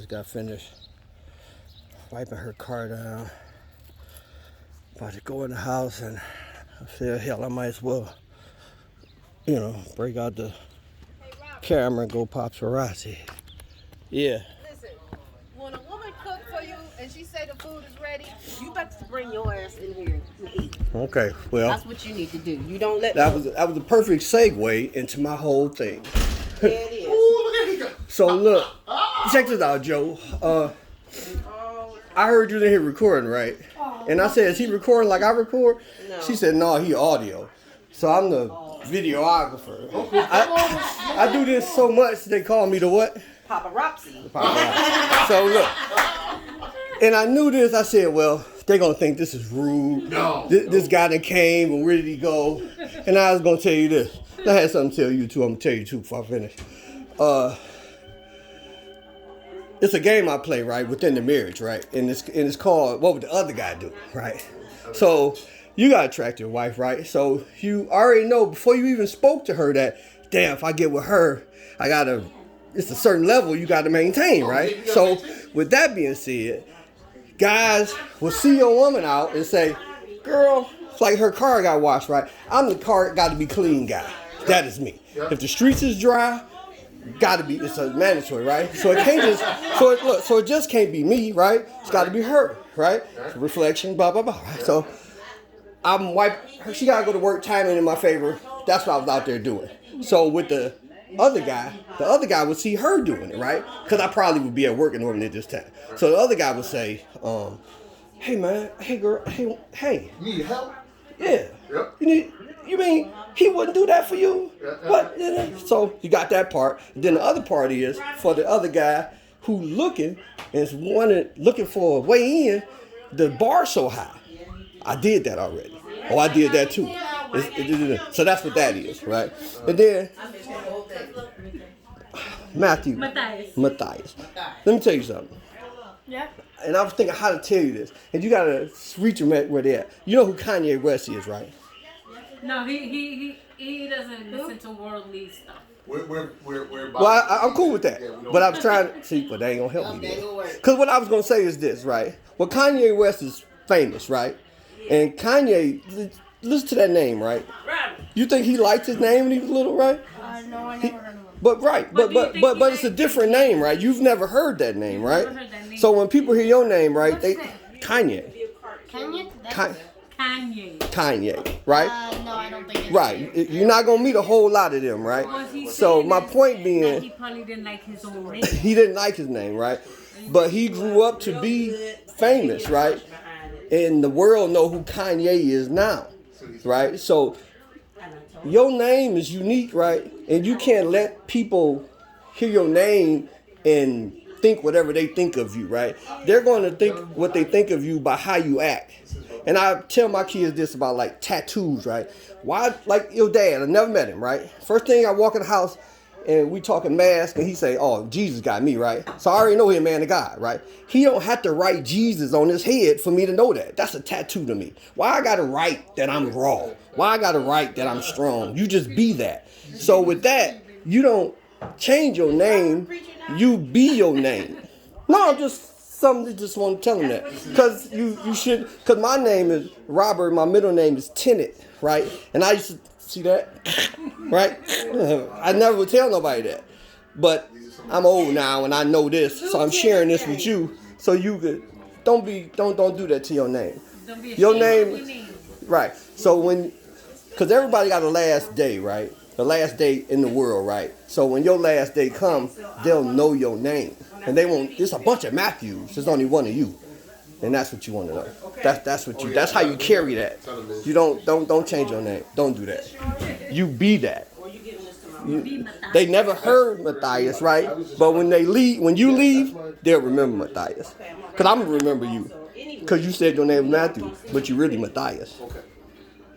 just got finished wiping her car down. About to go in the house, and I feel hell I might as well, break out the camera and go paparazzi. Yeah. Listen, when a woman cook for you and she say the food is ready, you better bring your ass in here to eat. Okay, well. That's what you need to do. You don't let that was a perfect segue into my whole thing. Yeah, it is. Ooh, look at him. So look, check this out, Joe. I heard you in here recording, right? And I said, is he recording like I record? No. She said, no, he audio. So I'm the videographer. I do this so much, they call me the what? Paparazzi. So look, and I knew this. I said, well, they're going to think this is rude. No. This guy that came, and where did he go? And I was going to tell you this. I had something to tell you, too. I'm going to tell you, too, before I finish. It's a game I play, right, within the marriage, right? And it's called, what would the other guy do, right? So you got to attract your wife, right? So you already know before you even spoke to her that, damn, if I get with her, it's a certain level you got to maintain, right? So with that being said, guys will see your woman out and say, girl, it's like her car got washed, right? I'm the car got to be clean guy. That is me. If the streets is dry, it's a mandatory, right? So it can't just, so it just can't be me, right? It's got to be her, right? Reflection, blah, blah, blah, right? So she got to go to work, timing in my favor. That's what I was out there doing. So with the other guy would see her doing it, right? Because I probably would be at work in Norman at this time. So the other guy would say, hey man, hey girl, hey. You need help? Yeah. Yep. You mean he wouldn't do that for you? What? So you got that part. Then the other part is for the other guy who looking for a way in. The bar so high. I did that already. Oh, I did that too. So that's what that is, right? And then Matthias. Let me tell you something. Yeah. And I was thinking how to tell you this, and you gotta reach them at where they're at. You know who Kanye West is, right? No, he doesn't listen to worldly stuff. Well, I'm cool with that. But I was trying to see, but they ain't gonna help me there. Because what I was gonna say is this, right? Well, Kanye West is famous, right? And Kanye, listen to that name, right? You think he liked his name when he was little, right? No, I never heard of him. But right, but it's a different name, right? You've never heard that name, right? Never heard that name. So when people hear your name, right, What's they that? Kanye. Kanye, right? No, I don't think it's Right. You're not gonna meet a whole lot of them, right? So my point being, he probably didn't like his own name. he didn't like his name, right? But he grew up to be famous, right? And the world know who Kanye is now, right? So your name is unique, right? And you can't let people hear your name and think whatever they think of you, right? They're going to think what they think of you by how you act. And I tell my kids this about like tattoos, right? Why, like your dad, I never met him, right? First thing I walk in the house and we talking mask and he say, oh, Jesus got me, right? So I already know he a man of God, right? He don't have to write Jesus on his head for me to know that. That's a tattoo to me. Why I got to write that I'm raw? Why I got to write that I'm strong? You just be that. So with that, you don't change your name. You be your name. No, I'm just something that just want to tell him that. Because you should, because my name is Robert, my middle name is Tenet, right? And I used to, see that? Right? I never would tell nobody that. But I'm old now and I know this, so I'm sharing this with you. So you could, don't do that to your name. Your name, right. So because everybody got a last day, right? The last day in the world, right? So when your last day comes, they'll know your name. And they won't, there's a bunch of Matthews, there's only one of you. And that's what you want to know. That's how you carry that. You don't change your name. Don't do that. You be that. They never heard Matthias, right? But when you leave, they'll remember Matthias. Because I'm going to remember you. Because you said your name was Matthew, but you really Matthias.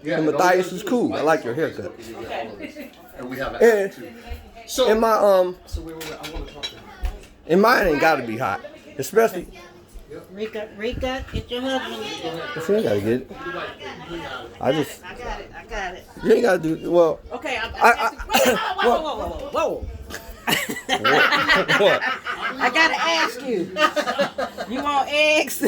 And Matthias is cool. I like your haircut. And we have an and, and my and mine ain't got to be hot, especially. Rika, get your husband. You ain't gotta get it. I got it. You ain't gotta do well. Okay, whoa. What? I gotta ask you. You want eggs?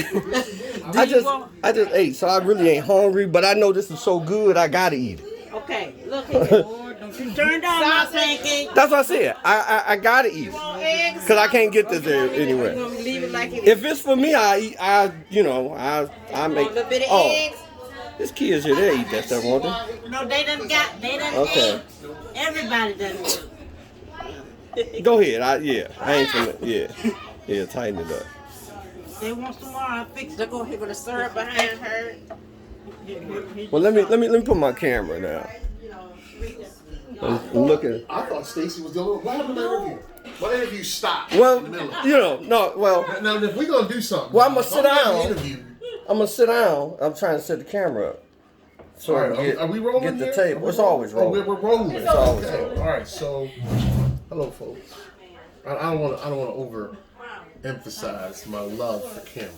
I just ate, so I really ain't hungry. But I know this is so good, I gotta eat it. Okay, look here. Don't you turn down my pancake. That's what I said. I gotta eat it because I can't get this anywhere. You want me to leave it like it is? If it's for me, I eat. I make. A little bit of Oh, eggs. this kids here, they eat that stuff, won't they? No, they done Okay. ate. Everybody done ate. Go ahead. I ain't finna. Yeah. Tighten it up. They want some more. I fixed it. Go here with the syrup behind her. Well, let me put my camera down. I'm looking. I thought Stacy was the only one. What happened to my interview? My interview stopped Well, in the middle. Well, Now, if we're going to do something. Well, I'ma if sit I'm gonna down. interview, I'm gonna sit down. I'm trying to set the camera up. So all I right, can get, are we rolling get the here? table. It's always rolling. We're rolling. It's always Okay. rolling. All right. So, hello, folks. I don't want to overemphasize my love for camera.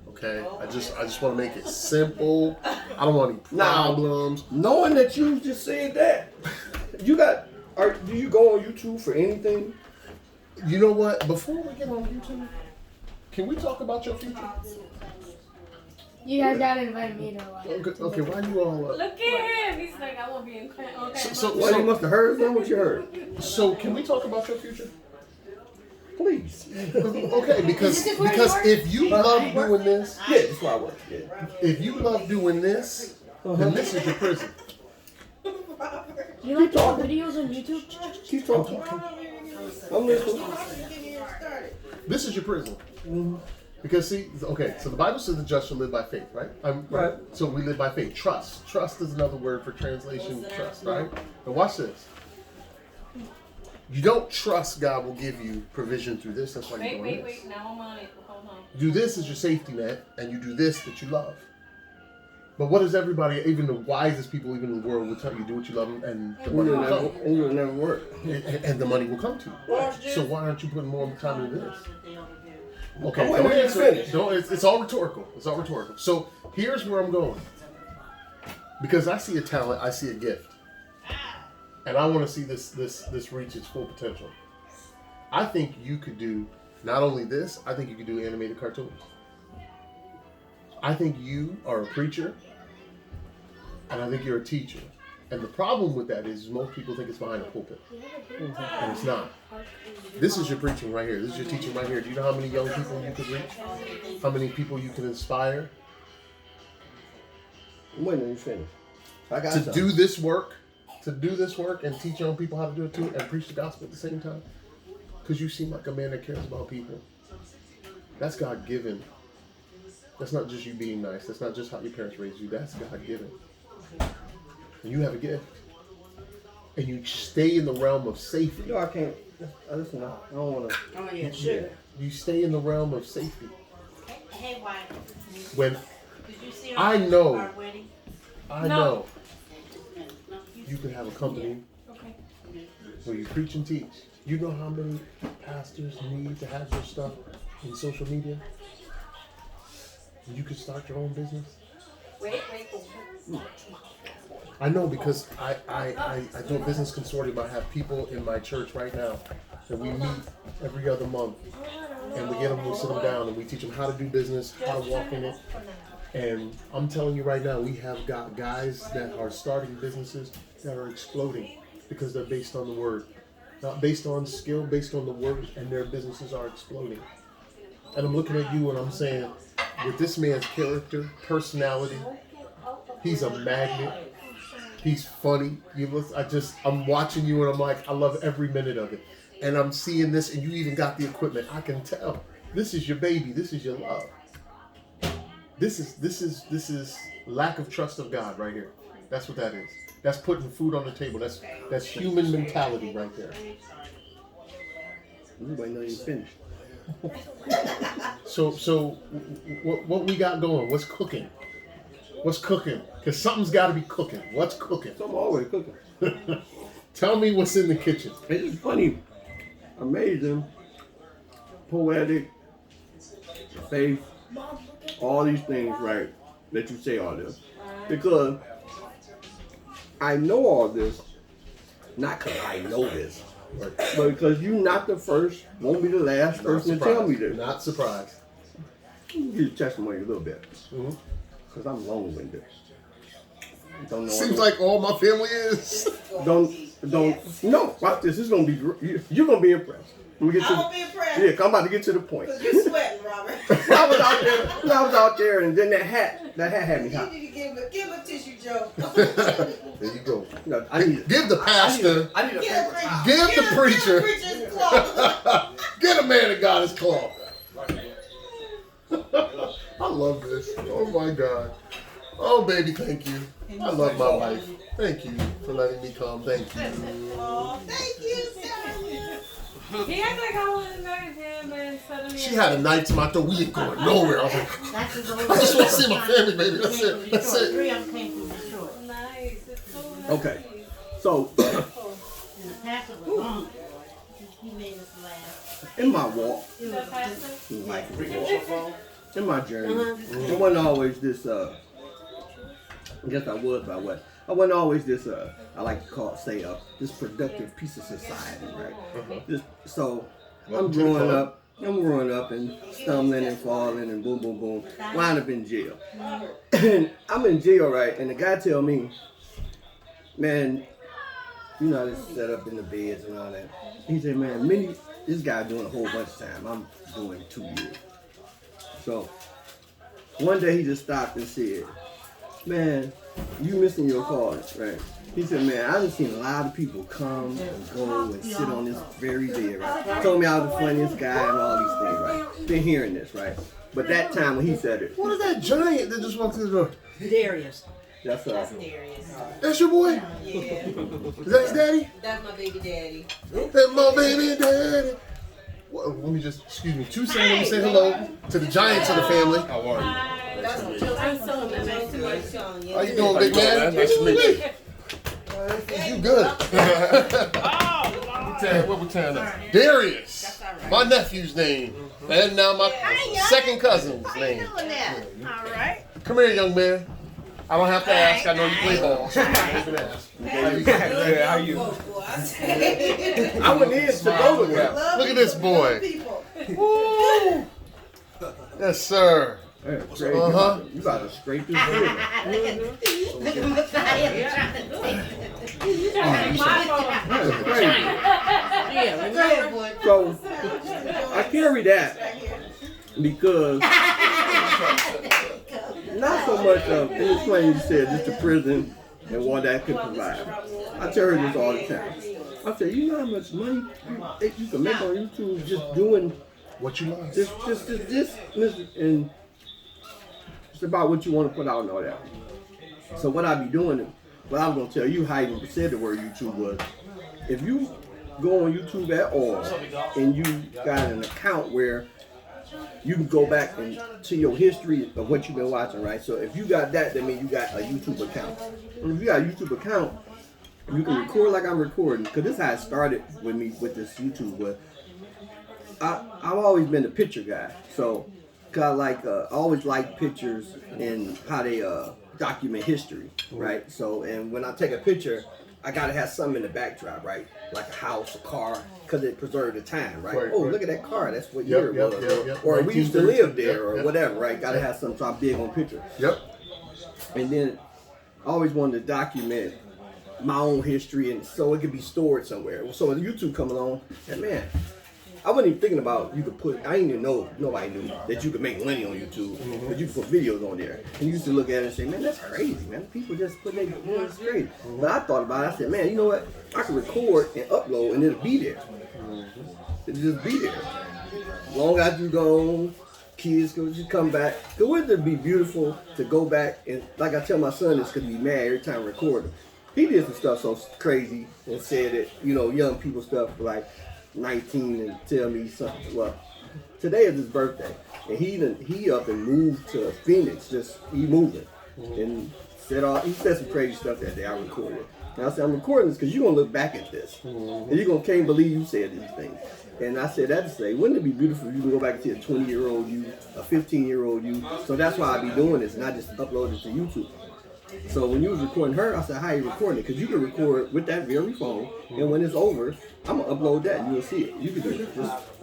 Okay. I just want to make it simple. I don't want any problems. Knowing that you just said that, do you go on YouTube for anything? You know what? Before we get on YouTube, can we talk about your future? You guys gotta invite me to watch. Okay. Why you all? Look at him. He's like, I won't be in class. Okay. Well, you must have heard. Is that what you heard? So can we talk about your future? Please. Okay, because if you love doing this, Yeah, that's why I work. Yeah. if you love doing this, then this is your prison. You like all videos on YouTube? Keep talking. I'm listening. This is your prison. Because see, okay, so the Bible says the just shall live by faith, right? Right. So we live by faith. Trust. Trust is another word for translation. Trust, right? But watch this. You don't trust God will give you provision through this. That's why you're doing this. Wait. Now I'm on it. Hold on. Do this as your safety net, and you do this that you love. But what does everybody, even the wisest people, even in the world, will tell you? Do what you love, and the money will come. And you'll never work. And the money will come to you. So why aren't you putting more time into this? Okay, Wait, let me finish. It's all rhetorical. It's all rhetorical. So here's where I'm going. Because I see a talent, I see a gift. And I want to see this reach its full potential. I think you could do not only this, I think you could do animated cartoons. I think you are a preacher, and I think you're a teacher. And the problem with that is most people think it's behind a pulpit. And it's not. This is your preaching right here. This is your teaching right here. Do you know how many young people you could reach? How many people you can inspire? Wait until you finish. I got To do this work and teach young people how to do it too, and preach the gospel at the same time. Because you seem like a man that cares about people. That's God-given. That's not just you being nice. That's not just how your parents raised you. That's God-given. And you have a gift. And you stay in the realm of safety. No, I can't. Listen, I don't want to. Oh yeah, sure. You stay in the realm of safety. Hey, wife. When Did you see I know, our wedding? I know you can have a company where you preach and teach. You know how many pastors need to have your stuff in social media? You could start your own business. Wait. I know because I do a business consortium. I have people in my church right now that we meet every other month, and we sit them down, and we teach them how to do business, how to walk in it. And I'm telling you right now, we have got guys that are starting businesses that are exploding because they're based on the word, not based on skill, based on the word, and their businesses are exploding. And I'm looking at you and I'm saying, with this man's character, personality, he's a magnet. He's funny. I'm watching you and I'm like, I love every minute of it. And I'm seeing this, and you even got the equipment. I can tell. This is your baby. This is your love. This is lack of trust of God right here. That's what that is. That's putting food on the table. That's human mentality right there. Everybody know you finished. So what we got going? What's cooking? What's cooking? Because something's got to be cooking. What's cooking? So I'm always cooking. Tell me what's in the kitchen. It's funny, amazing, poetic, faith, all these things, right? That you say all this. Because I know all this, not because I know this, Right. But because you not the first, won't be the last person to tell me this. Not surprised. Give you testimony a little bit. Mhm. Because I'm long-winded. Don't know. Seems like all my family is. No, watch this. It's going to be, you're going to be impressed. Let me get I'm gonna be impressed. Yeah, 'cause I'm about to get to the point. Cause you sweating, Robert. I was out there, and then that hat had me You hot. need to give a tissue, Joe. There you go. No, I need Give the pastor. I need a Get paper towel. Give the preacher. preacher's cloth. Get a man of God his cloth. I love this. Oh my God. Oh baby, thank you. I love my wife. Thank you for letting me come. Thank you. Oh, thank you, Sarah. He acted like I wanted to marry him, and suddenly She had a night to my thought we ain't going nowhere. I was like, That's his old I just want to see my family, baby. That's it. That's it. Three of them came from Detroit. nice. It's so nice. Okay. So, And the pastor was gone. He made us laugh. in my walk, Is that pastor? in my journey, it wasn't always this, I guess I was by what? I wasn't always this, I like to say, this productive piece of society, right? So, I'm growing up and stumbling and falling and boom, boom, boom, wind up in jail. And I'm in jail, right? And the guy tell me, man, you know, this set up in the beds and all that. He said, man, this guy doing a whole bunch of time. I'm doing 2 years. So, one day he just stopped and said, man, you missing your calls, right? He said, man, I done seen a lot of people come and go and sit on this very bed, right? Told me I was the funniest guy and all these things, right? Been hearing this, right? But that time when he said it, What is that giant that just walked through the door? Darius. that's Darius. That's your boy? Yeah. Is that his daddy? That's my baby daddy. That's my baby daddy. Well, let me just, excuse me, 2 seconds, let me say hello to the giants of the family. How are you? That's what Joe. I'm so nice. How you doing, big man? Nice to meet you. You good. What we tearing up? Darius, my nephew's name, and now my second cousin's name. All right. Come here, young man. I don't have to ask. I know you play ball. So I don't even ask. yeah, how you? I went in to go to him. Look at this boy. People. Woo! Yes, sir. Hey, Craig, Uh-huh. you about to scrape this board. Look at Messiah trying to You trying to take my phone. That's crazy. Yeah, remember. So I carry that because not so much of, and it's funny you said just the prison and what that could provide. I tell her this all the time. I say, you know how much money you can make on YouTube just doing What you like? this, and it's about what you want to put out and all that. So what I be doing, what I was gonna tell you how I even said the word YouTube was, if you go on YouTube at all and you got an account where you can go back and to your history of what you've been watching, right? So if you got that means you got a YouTube account. And if you got a YouTube account, you can record like I'm recording, because this is how it started with me with this YouTube. But I've always been a picture guy, so cause I always like pictures and how they document history, right? So and when I take a picture, I gotta have something in the backdrop, right? Like a house, a car, because it preserved the time, right? Right, Oh, right. look at that car, that's what year it was. Yep. Or we used to live there, or Yep. whatever, right? Gotta have something, so I'm big on pictures. Yep. And then I always wanted to document my own history, and so it could be stored somewhere. So when YouTube come along, and man, I wasn't even thinking about you could put. I didn't even know, nobody knew that you could make money on YouTube, but you could put videos on there. And you used to look at it and say, man, that's crazy, man. People just put their, it's crazy. But I thought about it. I said, man, you know what? I can record and upload, and it'll be there. It'll just be there. Long as you gone, kids could just come back. Cause wouldn't it be beautiful to go back and, like I tell my son, this could be mad every time I record him. He did some stuff so crazy and said that, you know, young people stuff like 19 and tell me something. Well, today is his birthday, and he up and moved to Phoenix. Just he moving, and he said some crazy stuff that day. I recorded. And I said, I'm recording this because you're gonna look back at this, and you're gonna can't believe you said these things. And I said that to say, wouldn't it be beautiful if you can go back and see a 20-year-old you, a 15-year-old you? So that's why I be doing this, and I just upload it to YouTube. So when you was recording her, I said, how you recording it? Because you can record with that very phone, and when it's over, I'm going to upload that, and you'll see it. You can do it,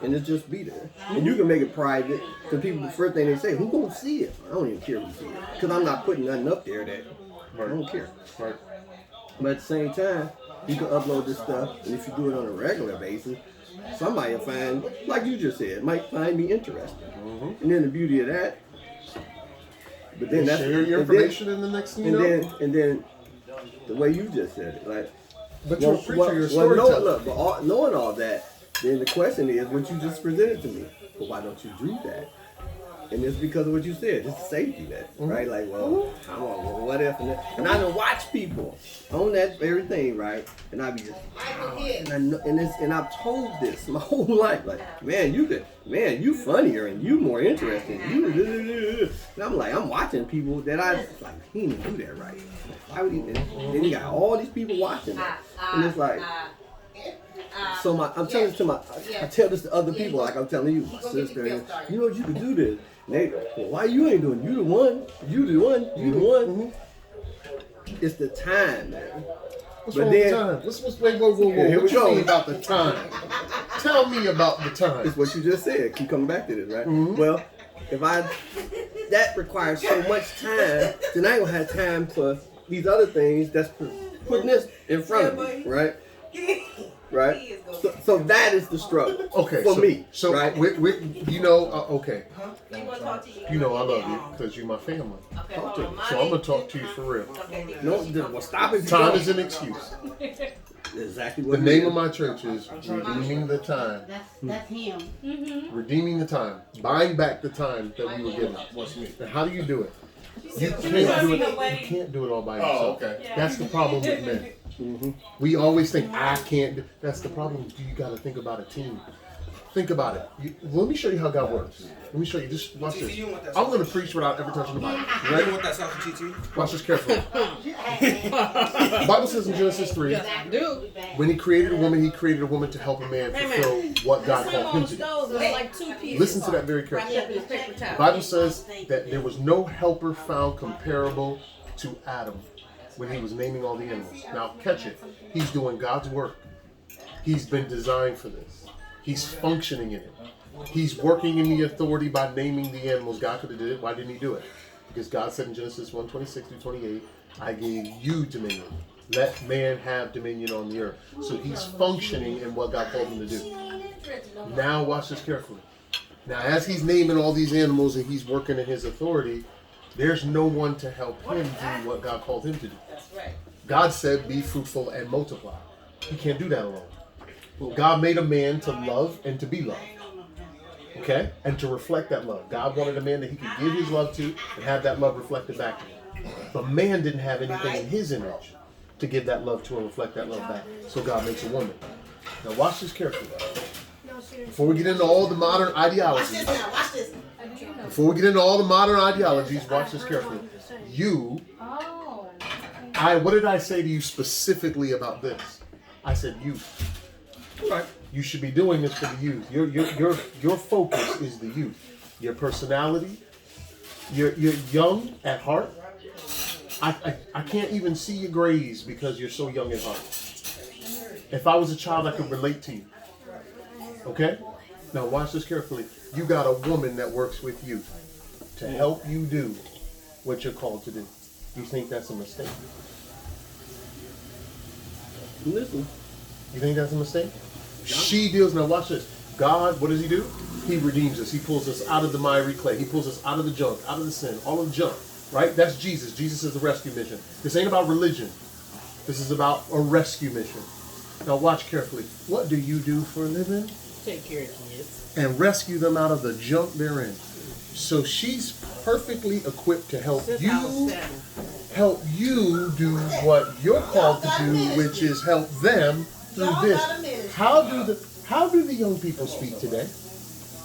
and it just be there. And you can make it private, because people, the first thing they say, who going to see it? I don't even care who see it. Because I'm not putting nothing up there that I don't care. Right. But at the same time, you can upload this stuff, and if you do it on a regular basis, somebody will find, like you just said, might find me interesting. And then the beauty of that, but then that's share your information in the next thing you know. And then the way you just said it, like, But you're a preacher, you're a storyteller. knowing all that, then the question is what you just presented to me. But why don't you do that? And it's because of what you said. It's a safety net, right? Like, well, what if? And I don't watch people on that very thing, right? And I be just, and I've told this my whole life, like, man, you funnier and you more interesting. And I'm like, I'm watching people that I like, he didn't do that right. Why would he? And then you got all these people watching that, and it's like. So I'm telling this to I tell this to other people, like I'm telling you, my sister, and, you know, you can do this. And they, well, why you ain't doing it? You the one. Mm-hmm. It's the time, man. What's wrong with the time? Wait, whoa. Here What we you go. mean about the time? Tell me about the time. It's what you just said. Keep coming back to this, right? Mm-hmm. Well, that requires so much time, then I ain't gonna have time for these other things that's putting this in front of me, right? Right? So that is the struggle for me. So, right? you know, okay. He wanna talk to you. You know I love you because you're my family. Okay, Talk to hold me. on. So I'm going to talk to you for real. No, stop it. Time is an excuse. Exactly The what name it of is. my church is Redeeming the Time. That's him. Redeeming the time. Buying back the time that we were given. And how do you do it? You can't do it all by yourself. Oh, okay. That's the problem with men. We always think, I can't do. That's the problem. You got to think about a team. Think about it. Let me show you how God works. Let me show you. Just watch this. I'm going to preach without ever touching the Bible. You Right? want that sausage, TT? Watch this carefully. The Bible says in Genesis 3, when he created a woman to help a man fulfill what God called him to do. Like 2 pieces. Listen to that very carefully. The Bible says that there was no helper found comparable to Adam when he was naming all the animals. Now, catch it. He's doing God's work. He's been designed for this. He's functioning in it. He's working in the authority by naming the animals. God could have did it. Why didn't he do it? Because God said in Genesis 1:26-28, I gave you dominion. Let man have dominion on the earth. So he's functioning in what God called him to do. Now watch this carefully. Now as he's naming all these animals and he's working in his authority, there's no one to help him do what God called him to do. That's right. God said, be fruitful and multiply. He can't do that alone. God made a man to love and to be loved. Okay? And to reflect that love. God wanted a man that he could give his love to and have that love reflected back to him. But man didn't have anything in his image to give that love to and reflect that love back. So God makes a woman. Now watch this carefully. Before we get into all the modern ideologies, Watch this. watch this carefully. What did I say to you specifically about this? I said youth. Right. You should be doing this for the youth. Your focus is the youth. Your personality. You're young at heart. I can't even see your grays because you're so young at heart. If I was a child, I could relate to you. Okay? Now watch this carefully. You got a woman that works with you to help you do what you're called to do. You think that's a mistake? Listen. You think that's a mistake? She deals, now watch this. God, what does he do? He redeems us. He pulls us out of the miry clay. He pulls us out of the junk, out of the sin, all of the junk. Right? That's Jesus. Jesus is the rescue mission. This ain't about religion. This is about a rescue mission. Now watch carefully. What do you do for a living? Take care of kids. And rescue them out of the junk they're in. So she's perfectly equipped to help you do what you're called to do, which is help them through this. How do the young people speak today?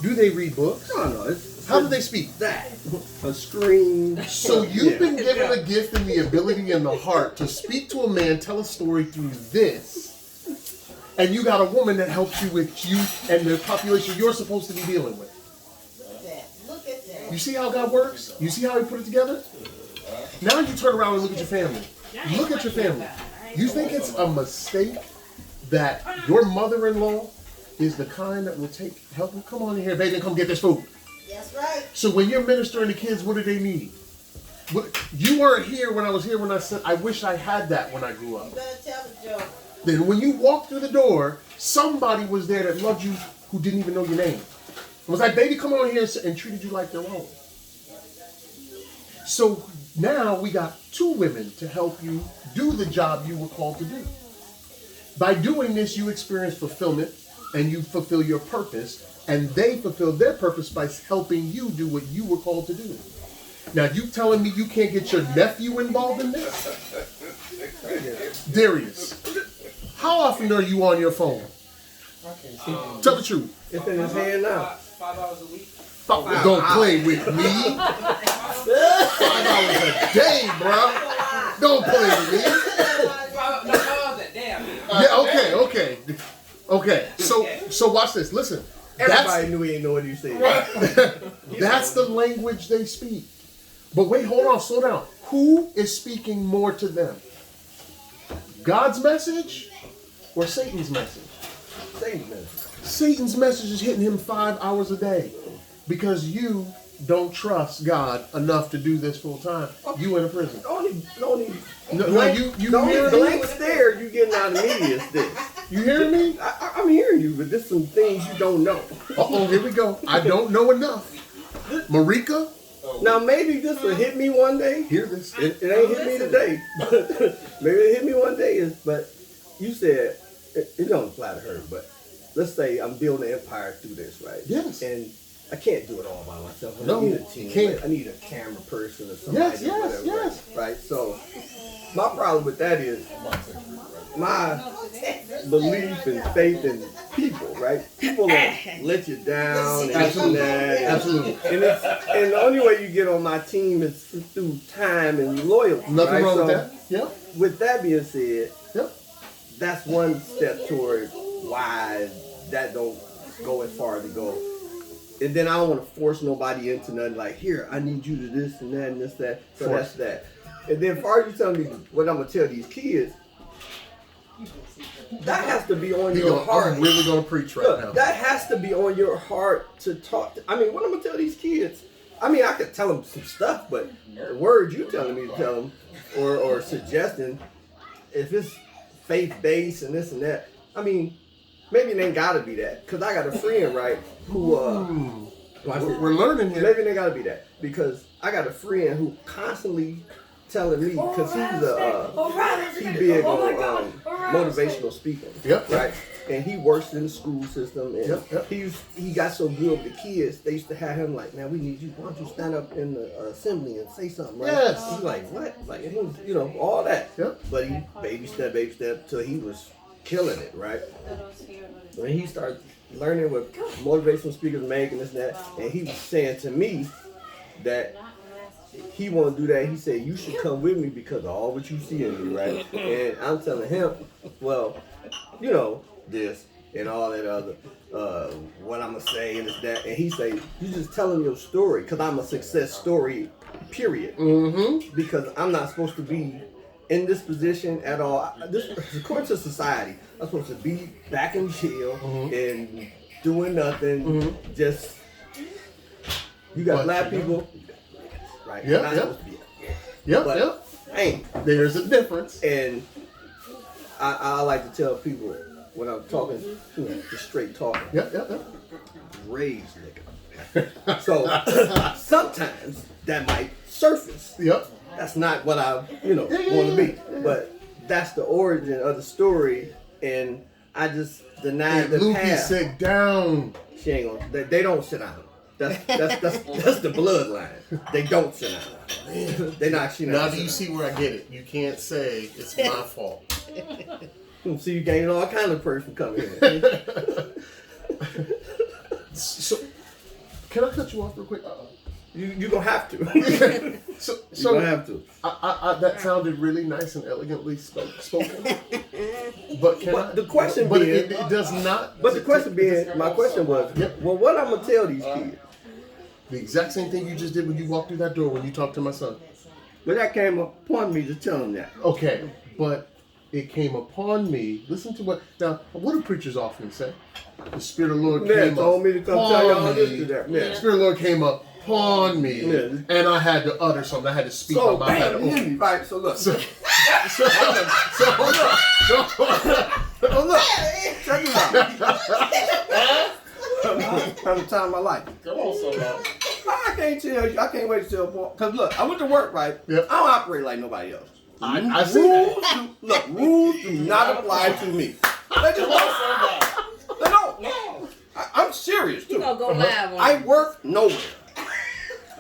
Do they read books? No. How do they speak? That. A screen. So you've been given a gift and the ability and the heart to speak to a man, tell a story through this. And you got a woman that helps you with youth and the population you're supposed to be dealing with. Look at that. You see how God works? You see how he put it together? Now you turn around and look at your family. Look at your family. You think it's a mistake that your mother-in-law is the kind that will help them? Come on in here, baby, and come get this food. That's right. So when you're ministering to kids, what do they need? You weren't here when I was here when I said, I wish I had that when I grew up. You better tell the joke. Then when you walked through the door, somebody was there that loved you who didn't even know your name. It was like, baby, come on here and treated you like their own. So now we got 2 women to help you do the job you were called to do. By doing this, you experience fulfillment and you fulfill your purpose, and they fulfill their purpose by helping you do what you were called to do. Now, you telling me you can't get your nephew involved in this? Darius, how often are you on your phone? Tell the truth. It's in his hand now. 5 hours a week. Don't play with me. $5 a day, bro. Don't play with me. Yeah, okay. So watch this. Listen. Everybody knew he didn't know what he said. That's the language they speak. But wait, hold on, slow down. Who is speaking more to them? God's message or Satan's message? Satan's message. Satan's message is hitting him 5 hours a day because you don't trust God enough to do this full time. You in a prison. The only hear blank me? stare you getting out of me is this. You hearing me? I'm hearing you, but there's some things you don't know. Uh-oh, here we go. I don't know enough. Marika? Now maybe this will hit me one day. Hear this. It ain't hit me today. Maybe it hit me one day. But you said it don't apply to her. But let's say I'm building an empire through this, right? Yes. And I can't do it all by myself. I No, need a team. can't. I need a camera person or somebody. Yes. Right. So my problem with that is my belief and faith in people, right? People that let you down and Absolutely. that. Absolutely. And the only way you get on my team is through time and loyalty. Nothing right? wrong So with that. Yep. with that being said, Yep. that's one step toward why that don't go as far as it go. And then I don't want to force nobody into nothing like, here, I need you to this and that and this, that. So Force. that's that. And then as far as you telling me what I'm going to tell these kids, that has to be on your heart. I'm really going to preach right now. That has to be on your heart to talk. I mean, what I'm going to tell these kids, I mean, I could tell them some stuff, but the words you telling me to tell them or suggesting, if it's faith-based and this and that, I mean, maybe it ain't got to be that. Because I got a friend, right, who, We're learning here. maybe it ain't got to be that. Because I got a friend who constantly telling me, because he big on motivational speaking. Yep. Right? And he works in the school system, and Yep. he got so good with the kids. They used to have him like, man, we need you. Why don't you stand up in the assembly and say something, right? Yes. He's like, what? Like, he was, all that. Yep. But he baby step till he was killing it, right? When he started learning what motivational speakers make and this and that, and he was saying to me that he want to do that. He said, you should come with me because of all what you see in me, right? And I'm telling him, well, this and all that other, what I'm going to say and this, that. And he say, you just telling your story because I'm a success story, period. Mm-hmm. Because I'm not supposed to be in this position at all. This, according to society, I'm supposed to be back in jail and doing nothing. Just, you got black people. Right? Yep, Not yep. supposed to be. Yep. But, Yep. Hey, There's a difference. and I like to tell people when I'm talking, just straight talking, Yep. raised nigga. So sometimes that might surface. Yep. That's not what I, want to be. But that's the origin of the story, and I just denied the Lukey, past. sit down. She ain't gonna. They don't sit down. That's the bloodline. They don't sit down. They not. She not. Now do you see where I get it? You can't say it's my fault. See, you gaining all kind of person coming in. So, can I cut you off real quick? You gonna have to. So You gonna have to. I that sounded really nice and elegantly spoken. But The question but being, it does not. but the question being, my question was, well, what I'm gonna tell these kids? The exact same thing you just did when you walked through that door when you talked to my son. But that came upon me to tell him that. Okay, but it came upon me. Listen to what do preachers often say? The Spirit of the Lord came told me to come tell y'all upon this me. to that. The Spirit of the Lord came upon me, and I had to utter something. I had to speak So, out my mouth. right? So look. So look. Check this out. Kind of time of my life. Come on, somebody. I can't tell you. I can't wait to tell Paul. Because look, I went to work, right? Yep. I don't operate like nobody else. I see that. Rules do not apply to me. They just don't. They don't. I'm serious, too. You gonna go live on I work nowhere.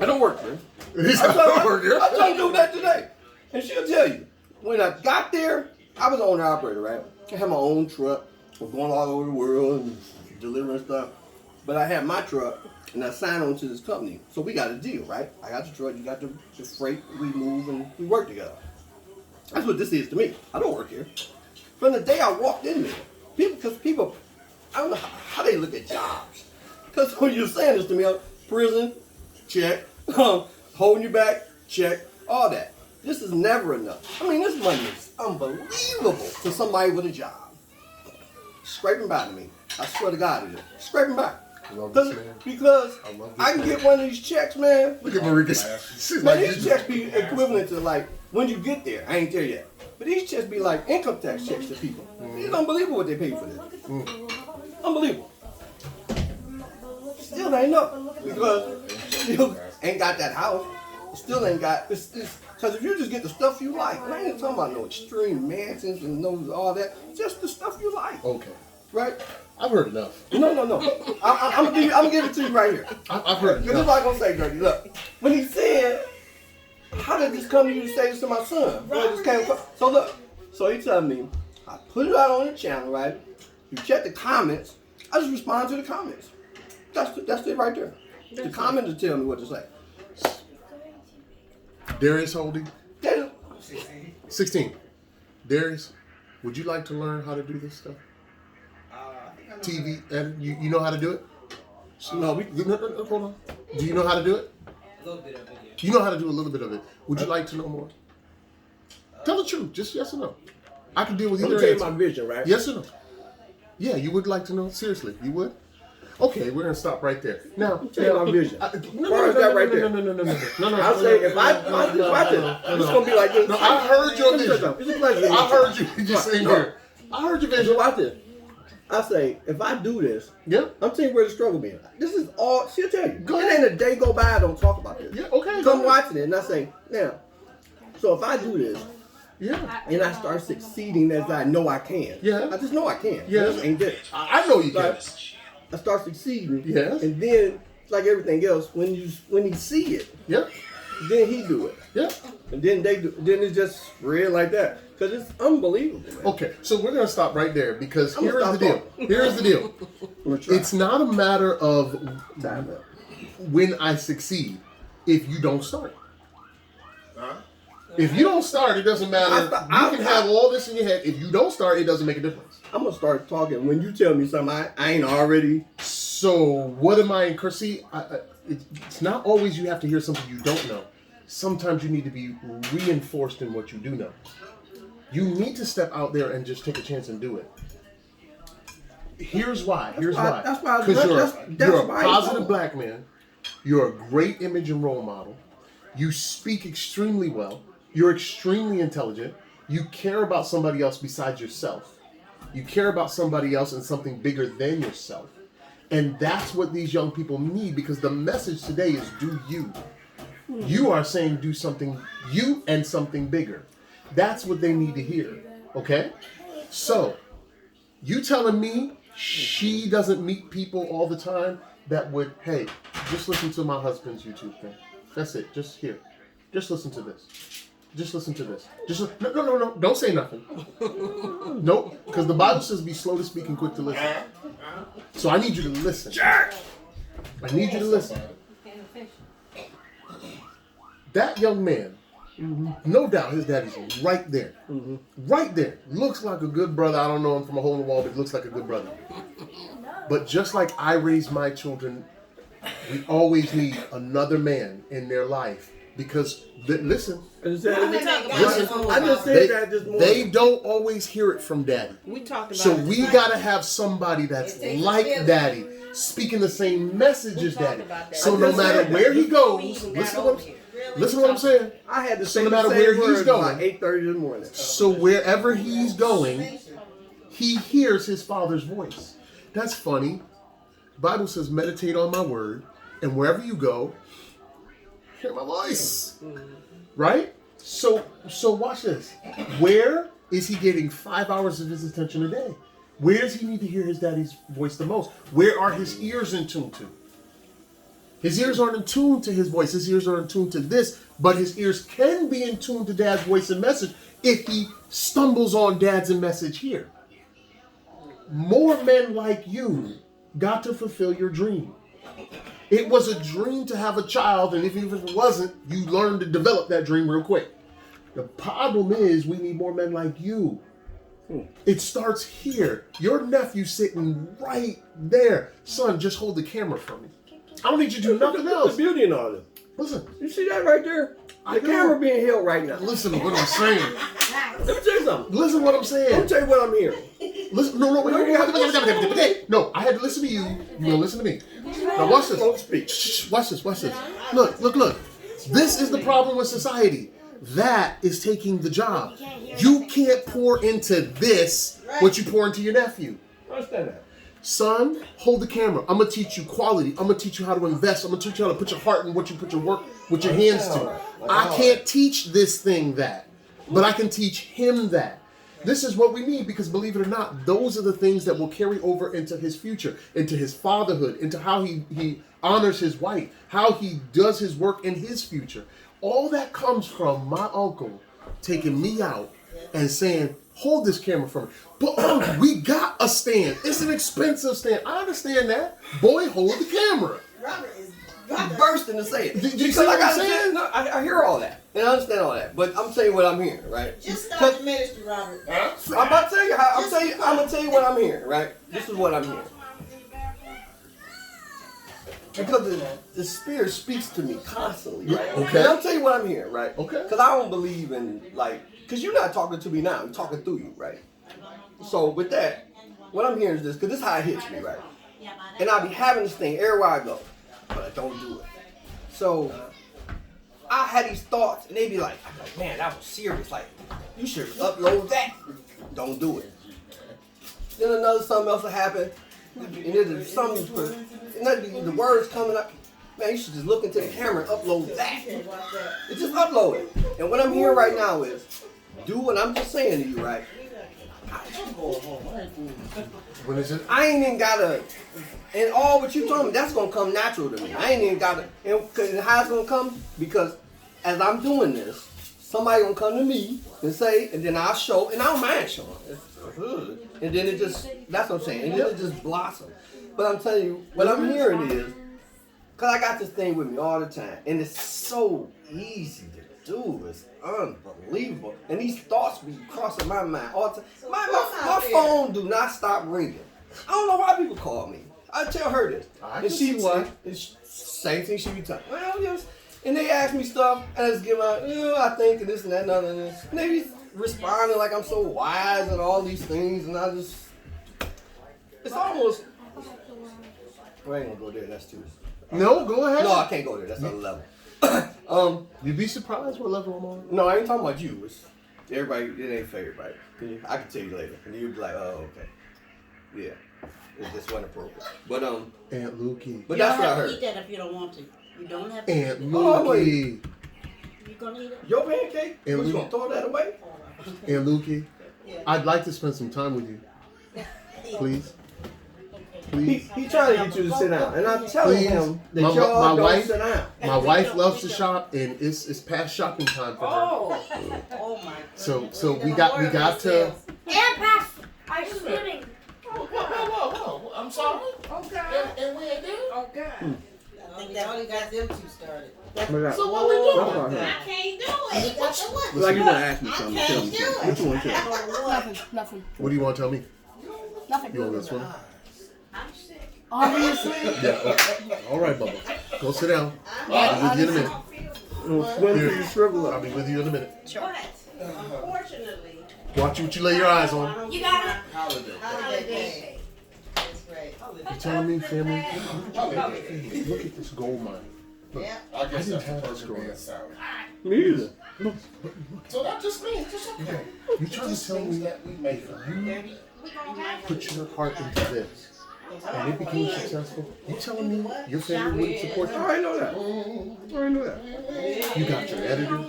I don't work there. He said, "I don't work here." I told you that today. And she'll tell you. When I got there, I was an owner operator, right? I had my own truck. I was going all over the world and delivering stuff. But I had my truck, and I signed on to this company. So we got a deal, right? I got the truck, you got the freight, we move, and we work together. That's what this is to me. I don't work here. From the day I walked in there, people, I don't know how they look at jobs. Because when you're saying this to me, prison, check, holding you back, check, all that. This is never enough. I mean, this money is unbelievable to somebody with a job. Scraping by to me. I swear to God it is. Scraping by. Because I can get one of these checks, man. Look at Marika. Man, these checks be equivalent to like when you get there. I ain't there yet. But these checks be like income tax checks to people. It's unbelievable what they pay for this. Unbelievable. Still ain't enough. Because still ain't got that house. Still ain't got because if you just get the stuff you like, I ain't talking about no extreme mansions and no all that. Just the stuff you like. Okay. Right? I've heard enough. No. I'm gonna give it to you right here. I've heard This is enough. what I'm gonna say, Dirty. Look, when he said, "How did this come to you to say this to my son?" So look, so he told me, I put it out on the channel, right? You check the comments. I just respond to the comments. That's it right there. The comments will tell me what to say. Darius Holding, They- 16. Darius, would you like to learn how to do this stuff? TV, and you know how to do it? No, Hold on. Do you know how to do it? A little bit of it, yeah. You know how to do a little bit of it. Would you like to know more? Tell the truth, just yes or no. I can deal with I'm either gonna tell you answer. my vision, right? Yes or no? Yeah, you would like to know? Seriously, you would? Okay, we're gonna stop right there. Now, Tell you my vision. No, Far as that right there. No. I'll say if I watch it, it's gonna be like this. No, I heard your vision. It's a pleasure. I heard you just saying here. I heard your vision. Watch this. I say, if I do this, Yeah. I'm telling you where the struggle be. This is all, she'll tell you. Go It ahead. ain't a day go by I don't talk about this. Yeah, okay. So I'm watching it and I say, now, so if I do this Yeah. and I start succeeding as I know I can, Yeah. I just know I can. Yeah. This ain't this. I know you can. Like, I start succeeding. Yes. And then, like everything else, when he see it, Yeah. then he do it. Yeah. And then then it's just spread like that. Because it's unbelievable, man. Okay, so we're gonna stop right there because I'm here gonna is the deal. stop Here is the deal. I'm gonna try. It's not a matter of Time up. when I succeed if you don't start. If you don't start, it doesn't matter. You can have all this in your head. If you don't start, it doesn't make a difference. I'm going to start talking. When you tell me something, I ain't already. So what am I encouraged? See, it's not always you have to hear something you don't know. Sometimes you need to be reinforced in what you do know. You need to step out there and just take a chance and do it. Here's why. That's why. Because you're a why positive black man. You're a great image and role model. You speak extremely well. You're extremely intelligent. You care about somebody else besides yourself. You care about somebody else and something bigger than yourself. And that's what these young people need, because the message today is do you. You are saying do something, you and something bigger. That's what they need to hear. Okay? So, you telling me she doesn't meet people all the time that would, hey, just listen to my husband's YouTube thing. That's it. Just here. Just listen to this. Just listen to this. No. Don't say nothing. Nope. Because the Bible says be slow to speak and quick to listen. So I need you to listen. I need you to listen. That young man, no doubt his daddy's right there. Right there. Looks like a good brother. I don't know him from a hole in the wall, but he looks like a good brother. But just like I raise my children, we always need another man in their life Because listen, I just Listen, said that this morning. they don't always hear it from daddy. We talked about So it. we gotta have somebody that's like daddy, speaking the same message as daddy. So no matter where he goes, listen to what I'm saying. I had to So say no matter the where same he's words going, by 8:30 in the morning. so wherever he's going, he hears his father's voice. That's funny. Bible says, meditate on my word, and wherever you go, hear my voice. Right? So watch this. Where is he getting 5 hours of his attention a day? Where does he need to hear his daddy's voice the most? Where are his ears in tune to? His ears aren't in tune to his voice. His ears are in tune to this, but his ears can be in tune to dad's voice and message if he stumbles on dad's message here. More men like you got to fulfill your dream. It was a dream to have a child, and if it wasn't, you learned to develop that dream real quick. The problem is we need more men like you. It starts here. Your nephew sitting right there. Son, just hold the camera for me. I don't need you to do nothing What's else. the beauty in all this? Listen. You see that right there? I The know. camera being held right now. Listen to what I'm saying. Let me tell you something. Listen to what I'm Let me saying. tell you what I'm hearing. Listen, no, wait. No, I had to listen to you. You gonna listen to me. Now watch this. Don't speak. Shh, watch this. Look. This is the problem with society. That is taking the job. You can't pour into this what you pour into your nephew. Understand that. Son, hold the camera. I'm gonna teach you quality. I'm gonna teach you how to invest. I'm gonna teach you how to put your heart in what you put your work with your hands to. I can't teach this thing that, but I can teach him that. This is what we need, because believe it or not, those are the things that will carry over into his future, into his fatherhood, into how he honors his wife, how he does his work in his future. All that comes from my uncle taking me out and saying, hold this camera for me. But we got a stand. It's an expensive stand. I understand that. Boy, hold the camera. Robert is I'm bursting to say it. Did you Because see what I I'm gotta saying? no, I hear all that. And I understand all that. But I'm telling you what I'm hearing, right? just start the ministry, Robert. I'm about to tell you how I'm gonna tell you what I'm hearing, right? This is what I'm hearing. Because the spirit speaks to me constantly, right? Okay. And I'll tell you what I'm hearing, right? Okay. Because I don't believe in, because you're not talking to me now, I'm talking through you, right? So with that, what I'm hearing is this, because this is how it hits me, right? And I be having this thing everywhere I go, but I don't do it. So I had these thoughts, and they be like, man, that was serious. Like, you should upload that. Don't do it. Then something else will happen, and there's something, and that'd be the words coming up. Man, you should just look into the camera and upload that. It's just upload it. And what I'm hearing right now is, do what I'm just saying to you, right? What is it? I ain't even gotta, and all what you told me, that's gonna come natural to me. I ain't even gotta, and how it's gonna come? Because as I'm doing this, somebody gonna come to me and say, and then I'll show, and I don't mind showing. And then it just, that's what I'm saying, and then it just blossoms. But I'm telling you, what I'm hearing is, because I got this thing with me all the time, and it's so easy to do. It's unbelievable. And these thoughts be crossing my mind all the time. My phone do not stop ringing. I don't know why people call me. I tell her this. And she what? Same thing she be telling. Well, yes. And they ask me stuff, and I just give out, I think, and this and that and other. And they be responding like I'm so wise and all these things, and I just, it's almost, well, I ain't gonna go there, that's too. No, go ahead. No, I can't go there, that's another level. You'd be surprised what level I'm on. No, I ain't talking about you. It's everybody, it ain't for everybody. I can tell you later. And you'll be like, oh, okay. Yeah. It just wasn't appropriate. But Aunt Lukey. but You that's don't what I have to eat heard. that if you don't want to. You don't have to. Aunt Oh, wait. Lukey. You gonna eat it? Your pancake? And What, you we- gonna throw that away? Aunt Lukey. I'd like to spend some time with you. Please. Please. He trying to get you to sit down. And I'm telling Please. him that My y'all don't wife- sit down. My wife loves to shop, and it's past shopping time for her. Oh my. So we got to. And pass ice skating. Whoa. I'm sorry. Okay. And we ain't there? Okay. I think that only got them two started. So what we doing? That's all I right. can't do it. He got the what? Like you gonna ask me I something. can't Tell me do something. it. What you want to tell me? Nothing. What do you want to tell me? Nothing. You want to go swim? I'm sick. Obviously. Yeah. All right, Bubba. Go sit down. I'll be with you in a minute. Swim till you shrivel I'll up. be with you in a minute. But unfortunately, Watch what you lay your eyes on. You got it? holiday. That's right. You telling me, family? Look at this gold mine. Look, I guess didn't that's have the this perfect growing man up. salad. Me either. So that just means it's okay. You trying to Just tell things me that we make if up. you put your heart into this and it became successful, you telling me your family wouldn't support I you? already know that. I already know that. You got your editor,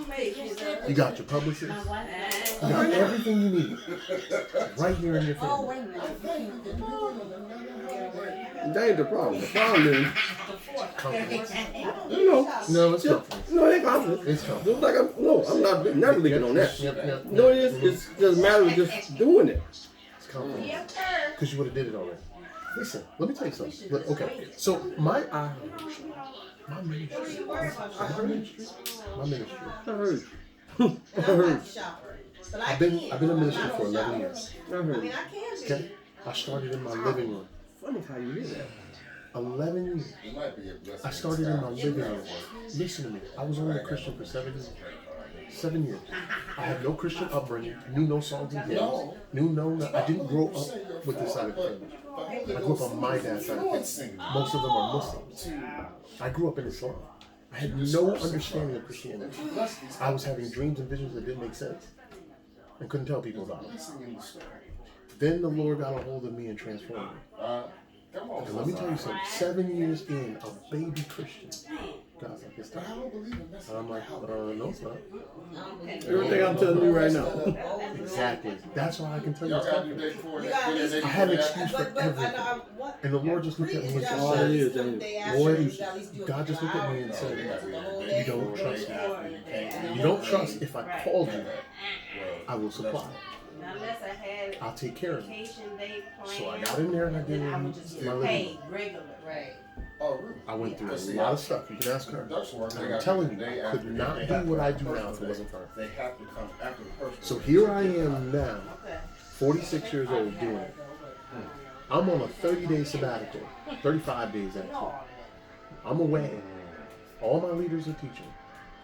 you got your publicist, you got everything you need right here in your family. That ain't the problem. The problem is, Confidence. you know, No, it's confidence. no, it ain't confidence. It's confidence. Just like I'm not never leaking on that. Yep. No, it is. It's just a matter of just doing it. It's confidence. Because you would have did it already. Listen, let me tell you something. Look, okay, so my ministry. I heard. I heard. I've been a minister for 11 years. I heard. Okay, I started in my living room. Funny how you hear that. 11 years. It might be a blessing. I started in my living room. Listen to me. I was only a Christian for 7 years. 7 years. I had no Christian upbringing. Knew no songs and hymns. I didn't grow up with this side of the family. I grew up on my dad's side of the family. Most of them are Muslims. I grew up in Islam. I had no understanding of Christianity. I was having dreams and visions that didn't make sense and couldn't tell people about it. Then the Lord got a hold of me and transformed me. And let me tell you something. 7 years in, a baby Christian. God's like, it's time. And I'm like, no, it's not. Everything I'm telling you right now. Exactly. That's why I can tell you Y'all it's gotta do confidence. day before that. I had an excuse for everything. And the Lord just looked at me and All it said, is, Boy, God just looked at me and said, you don't trust me. You don't trust if I called you, I will supply. unless I had I'll take care of it. vacation day planned, So I got in there and I did then I would just my get living paid room. regular. Right. Oh, really? I went through a lot of stuff. You can ask her. Production work, they I'm gotta telling do you, the day I could after. not They do have what to I come do now first if it wasn't for her. They have to come after the person. So here I am now, Okay. 46 years old, doing it. I'm on a 30-day sabbatical, 35 days actually. I'm away. All my leaders are teaching.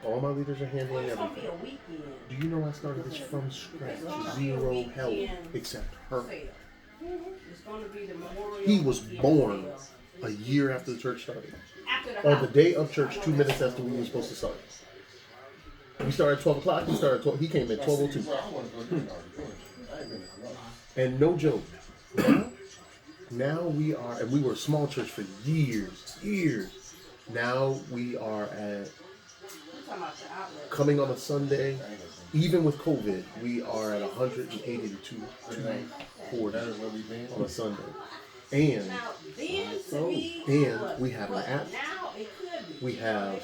All my leaders are handling It's gonna be everything. a weekend. Do you know I started this from scratch? Zero help except her. Sale. It's gonna be the Memorial He was Weekend born sale. a year after the church started. After the On the holiday. day of church, 2 minutes after we were supposed to start. We started at 12 o'clock. He started at 12. He came at 12:02. Well, I wanna go do it. I ain't been to club. And no joke. Now we are, and we were a small church for years. Now we are at, I'm talking about the outlet. coming on a Sunday, even with COVID, we are at 180 to 240 That is where we been. on a Sunday. And Now, then to me, And what- we have an what app. Now it could be. we have It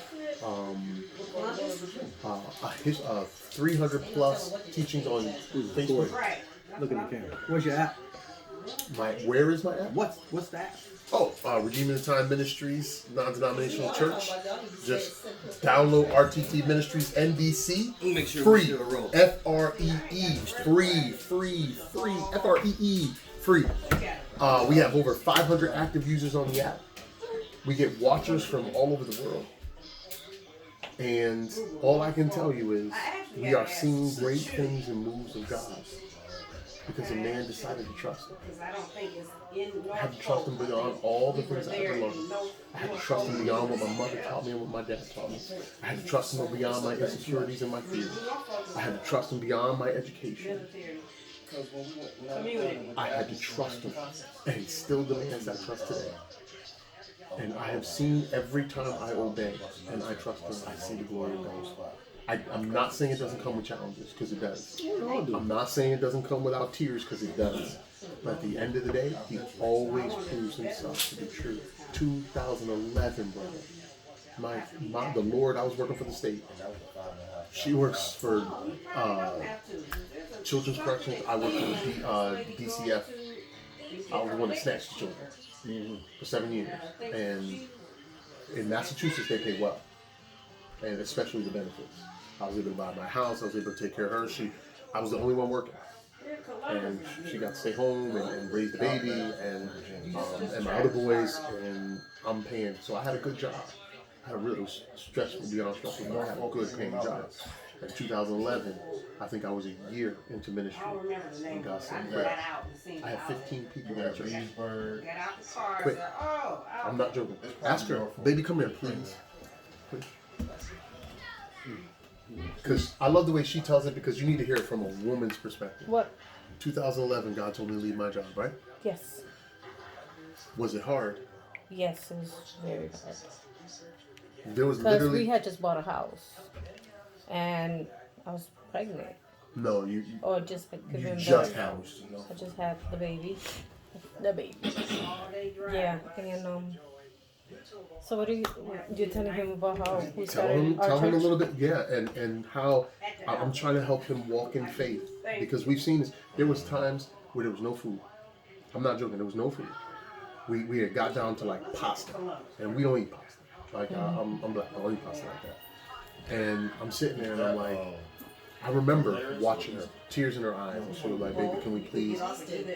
could. 300 plus teachings on Facebook. Right. Look at the camera. What's your app? Where is my app? What's that? Oh, Redeeming the Time Ministries, non-denominational church. Just download RTT Ministries NBC. Make sure Free. FREE. Free. FREE. Free. We have over 500 active users on the app. We get watchers from all over the world. And all I can tell you is we are seeing great things and moves of God. Because a man decided to trust him. Because I don't think it's in I had to trust him beyond all the things I had to learn. I had to trust him beyond what my mother taught me and what my dad taught me. I had to trust him beyond my insecurities and my fears. I had to trust him beyond my education. I had to trust him. And he still demands that trust today. And I have seen every time I obey and I trust him, I see the glory of God. I'm not saying it doesn't come with challenges, because it does. I'm not saying it doesn't come without tears, because it does. But at the end of the day, he always proves himself to be true. 2011, brother. The Lord, I was working for the state. She works for Children's Corrections. I work for the DCF. I was the one that snatched the children for 7 years. And in Massachusetts, they pay well. And especially the benefits. I was able to buy my house. I was able to take care of her. I was the only one working. And she got to stay home and raise the baby and my other boys, and I'm paying. So I had a good job. I really was stressful, beyond stressful, but I had a good paying job. In 2011, I think I was a year into ministry. And God said, I have 15 people in the church. Quick. I'm not joking. Ask her, baby, come here, please. Because I love the way she tells it, because you need to hear it from a woman's perspective. What? 2011, God told me to leave my job, right? Yes. Was it hard? Yes, it was very hard. There was Because literally... we had just bought a house. And I was pregnant. No, you Or just like you giving just birth. had. I just had the baby. The baby. Yeah, and so what are you telling him about how we started our Tell him a church? little bit, yeah, and how I'm trying to help him walk in faith, because we've seen this. There was times where there was no food. I'm not joking. There was no food. We had got down to like pasta, and we don't eat pasta. Like I'm black. I don't eat pasta like that. And I'm sitting there and I'm like, I remember watching her, tears in her eyes, and she was like, baby, can we please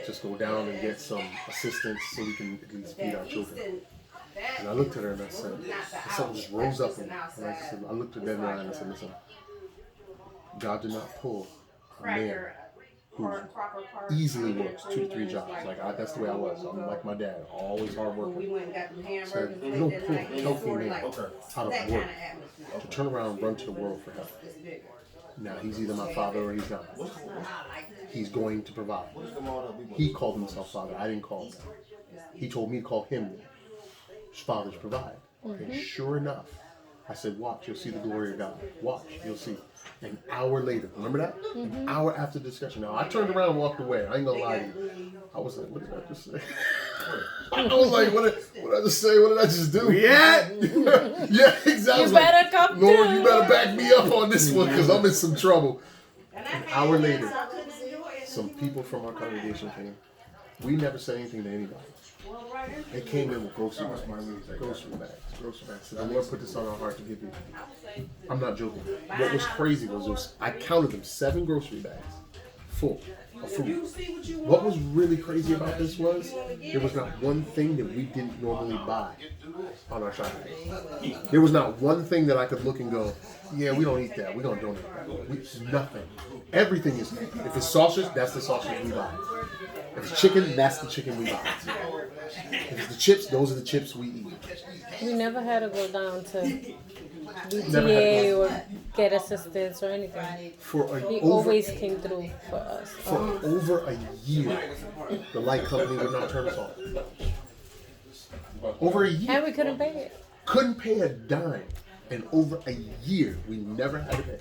just go down and get some assistance so we can at least feed our children? And I looked at her and I said, something just rose up in me. And I looked at her in the eye and I said, listen, God did not pull a man who easily works 2 to 3 jobs. Like that's the way I was. I'm like my dad, always hard working. So you don't pull a healthy man out of work to turn around and run to the world for help. Now he's either my father or he's not. He's going to provide. He called himself father. I didn't call him that. He told me to call him fathers provide. And sure enough, I said, watch, you'll see the glory of God. Watch, you'll see. An hour later, remember that? An hour after the discussion. Now, I turned around and walked away. I ain't gonna lie to you. I was like, what did I just say? I was like, what did I just say? What did I just do? Yeah. Yeah, exactly. You better come Lord, through. you better back me up on this one, because I'm in some trouble. An hour later, some people from our congregation came. We never said anything to anybody. They came in with grocery bags. So the Lord put this on our heart to give you. I'm not joking. What was crazy was I counted them 7 grocery bags full of food. What was really crazy about this was there was not one thing that we didn't normally buy on our shopping list. There was not one thing that I could look and go, yeah, we don't eat that. We don't donate that. Nothing. Everything is, if it's sausage, that's the sausage we buy. If it's chicken, that's the chicken we buy. If it's the chips, those are the chips we eat. We never had to go down to BTA or get assistance or anything. He always came through for us. For over a year, the light company would not turn us on. Over a year. And we couldn't pay it. Couldn't pay a dime. And over a year, we never had to pay.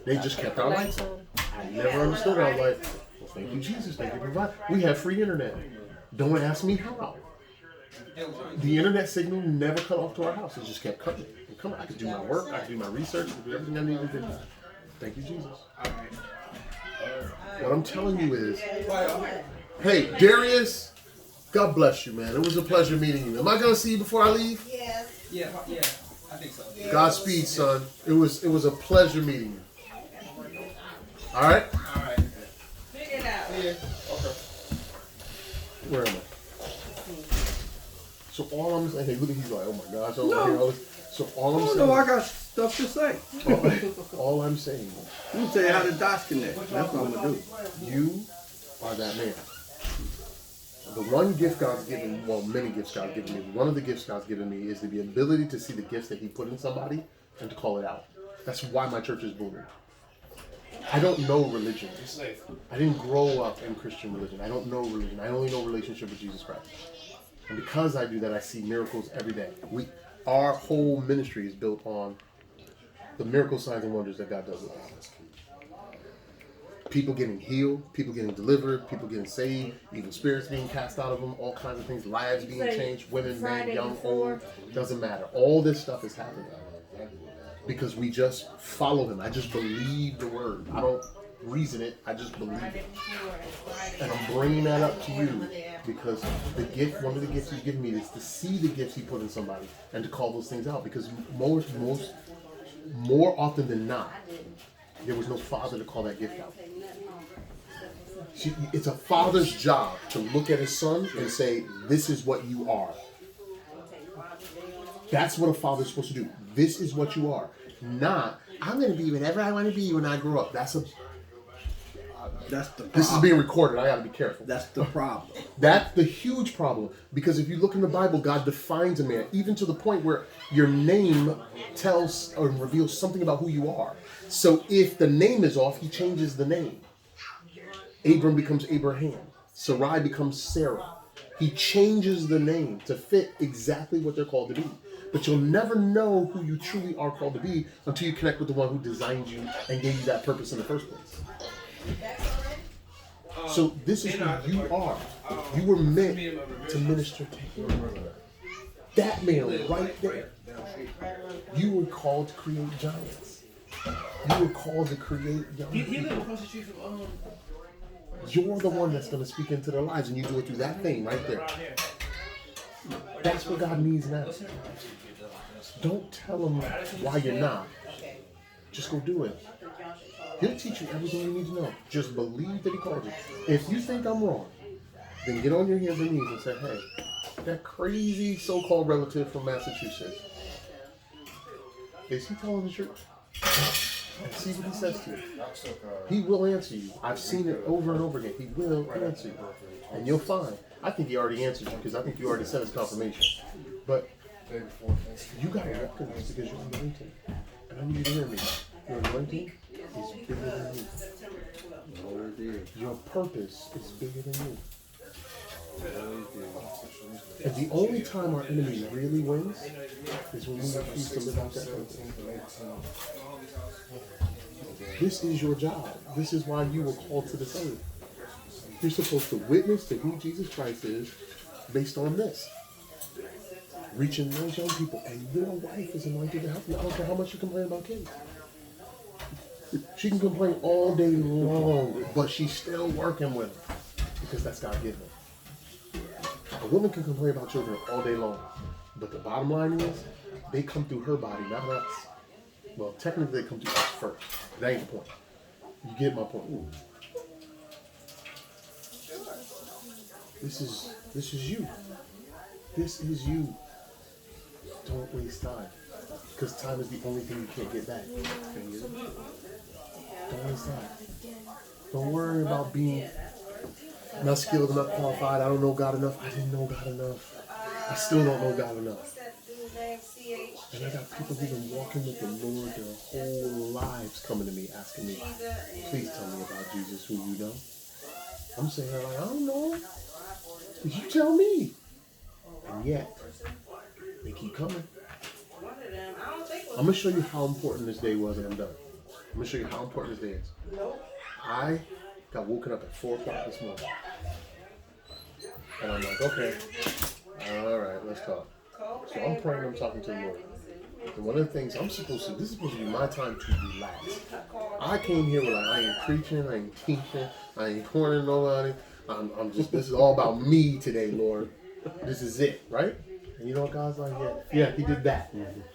They just kept our lights on. I never understood it. I was like, well, thank you, Jesus. Thank you for providing. We have free internet. Don't ask me how. The internet signal never cut off to our house. It just kept coming and coming. I could do my work. I could do my research. I could do everything I needed to do. Thank you, Jesus. What I'm telling you is, hey, Darius, God bless you, man. It was a pleasure meeting you. Am I going to see you before I leave? Yes. Yeah, I think so. Godspeed, son. It was a pleasure meeting you. All right? All right. Figure it out. Yeah. Okay. Where am I? So all I'm saying, hey, look at he's like, oh my gosh, I don't hear all this. So all I'm saying, No, I got stuff to say. all I'm saying, I'm gonna tell you how the dots connect. That's what I'm gonna do. you are that man. The one gift God's given, well, many gifts God's given me. One of the gifts God's given me is the ability to see the gifts that He put in somebody and to call it out. That's why my church is booming. I don't know religion. I didn't grow up in Christian religion. I don't know religion. I only know relationship with Jesus Christ. And because I do that, I see miracles every day. Our whole ministry is built on the miracle signs and wonders that God does with us. People getting healed, people getting delivered, people getting saved, evil spirits being cast out of them, all kinds of things, lives being changed, women, men, young, old, doesn't matter. All this stuff is happening because we just follow Him. I just believe the word. I don't reason it, I just believe it. And I'm bringing that up to you because the gift, one of the gifts He's given me is to see the gifts He put in somebody and to call those things out, because more often than not, there was no father to call that gift out. See, it's a father's job to look at his son and say, this is what you are. That's what a father's supposed to do. This is what you are. Not, I'm going to be whatever I want to be when I grow up. That's the problem. This is being recorded. I got to be careful. That's the problem. That's the huge problem. Because if you look in the Bible, God defines a man, even to the point where your name tells or reveals something about who you are. So if the name is off, he changes the name. Abram becomes Abraham. Sarai becomes Sarah. He changes the name to fit exactly what they're called to be. But you'll never know who you truly are called to be until you connect with the one who designed you and gave you that purpose in the first place. So this is who you are. You were meant to minister to him. That man right there. You were called to create giants. You were called to create young people. You're the one that's going to speak into their lives, and you do it through that thing right there. That's what God needs now. Don't tell him why you're not. Just go do it. He'll teach you everything you need to know. Just believe that he called you. If you think I'm wrong, then get on your hands and knees and say, hey, that crazy so-called relative from Massachusetts, is he telling the truth? And see what he says to you. He will answer you. I've seen it over and over again. He will answer you. And you'll find. I think he already answered you because I think you already sent his confirmation. But you got to walk in this because you're anointed. And I need you to hear me. Your anointing is bigger than you. Your purpose is bigger than you. And the only time our enemy really wins is when we refuse to live out that purpose. This is your job. This is why you were called to the faith. You're supposed to witness to who Jesus Christ is based on this. Reaching those young people. And your wife is anointed to help you. I don't care how much you complain about kids. She can complain all day long, but she's still working with them. Because that's God-given. A woman can complain about children all day long. But the bottom line is, they come through her body, not us. Well, technically they come through us first. That ain't the point. You get my point. Ooh. This is you. This is you. Don't waste time. Because time is the only thing you can't get back. Can you get it? Don't waste time. Don't worry about being not skilled enough, qualified. I don't know God enough. I didn't know God enough. I still don't know God enough. And I got people who've been walking with the Lord their whole lives coming to me, asking me, please tell me about Jesus, who you know. I'm saying, like, I don't know. You tell me. And yet, they keep coming. I'm going to show you how important this day was, and I'm done. I'm going to show you how important this day is. I got woken up at 4 o'clock this morning. And I'm like, okay, all right, let's talk. So I'm praying, I'm talking to the Lord. And one of the things this is supposed to be my time to relax. I came here with like, I ain't preaching, I ain't teaching, I ain't cornering nobody. I'm just, this is all about me today, Lord. This is it, right? And you know what God's like, yeah, he did that.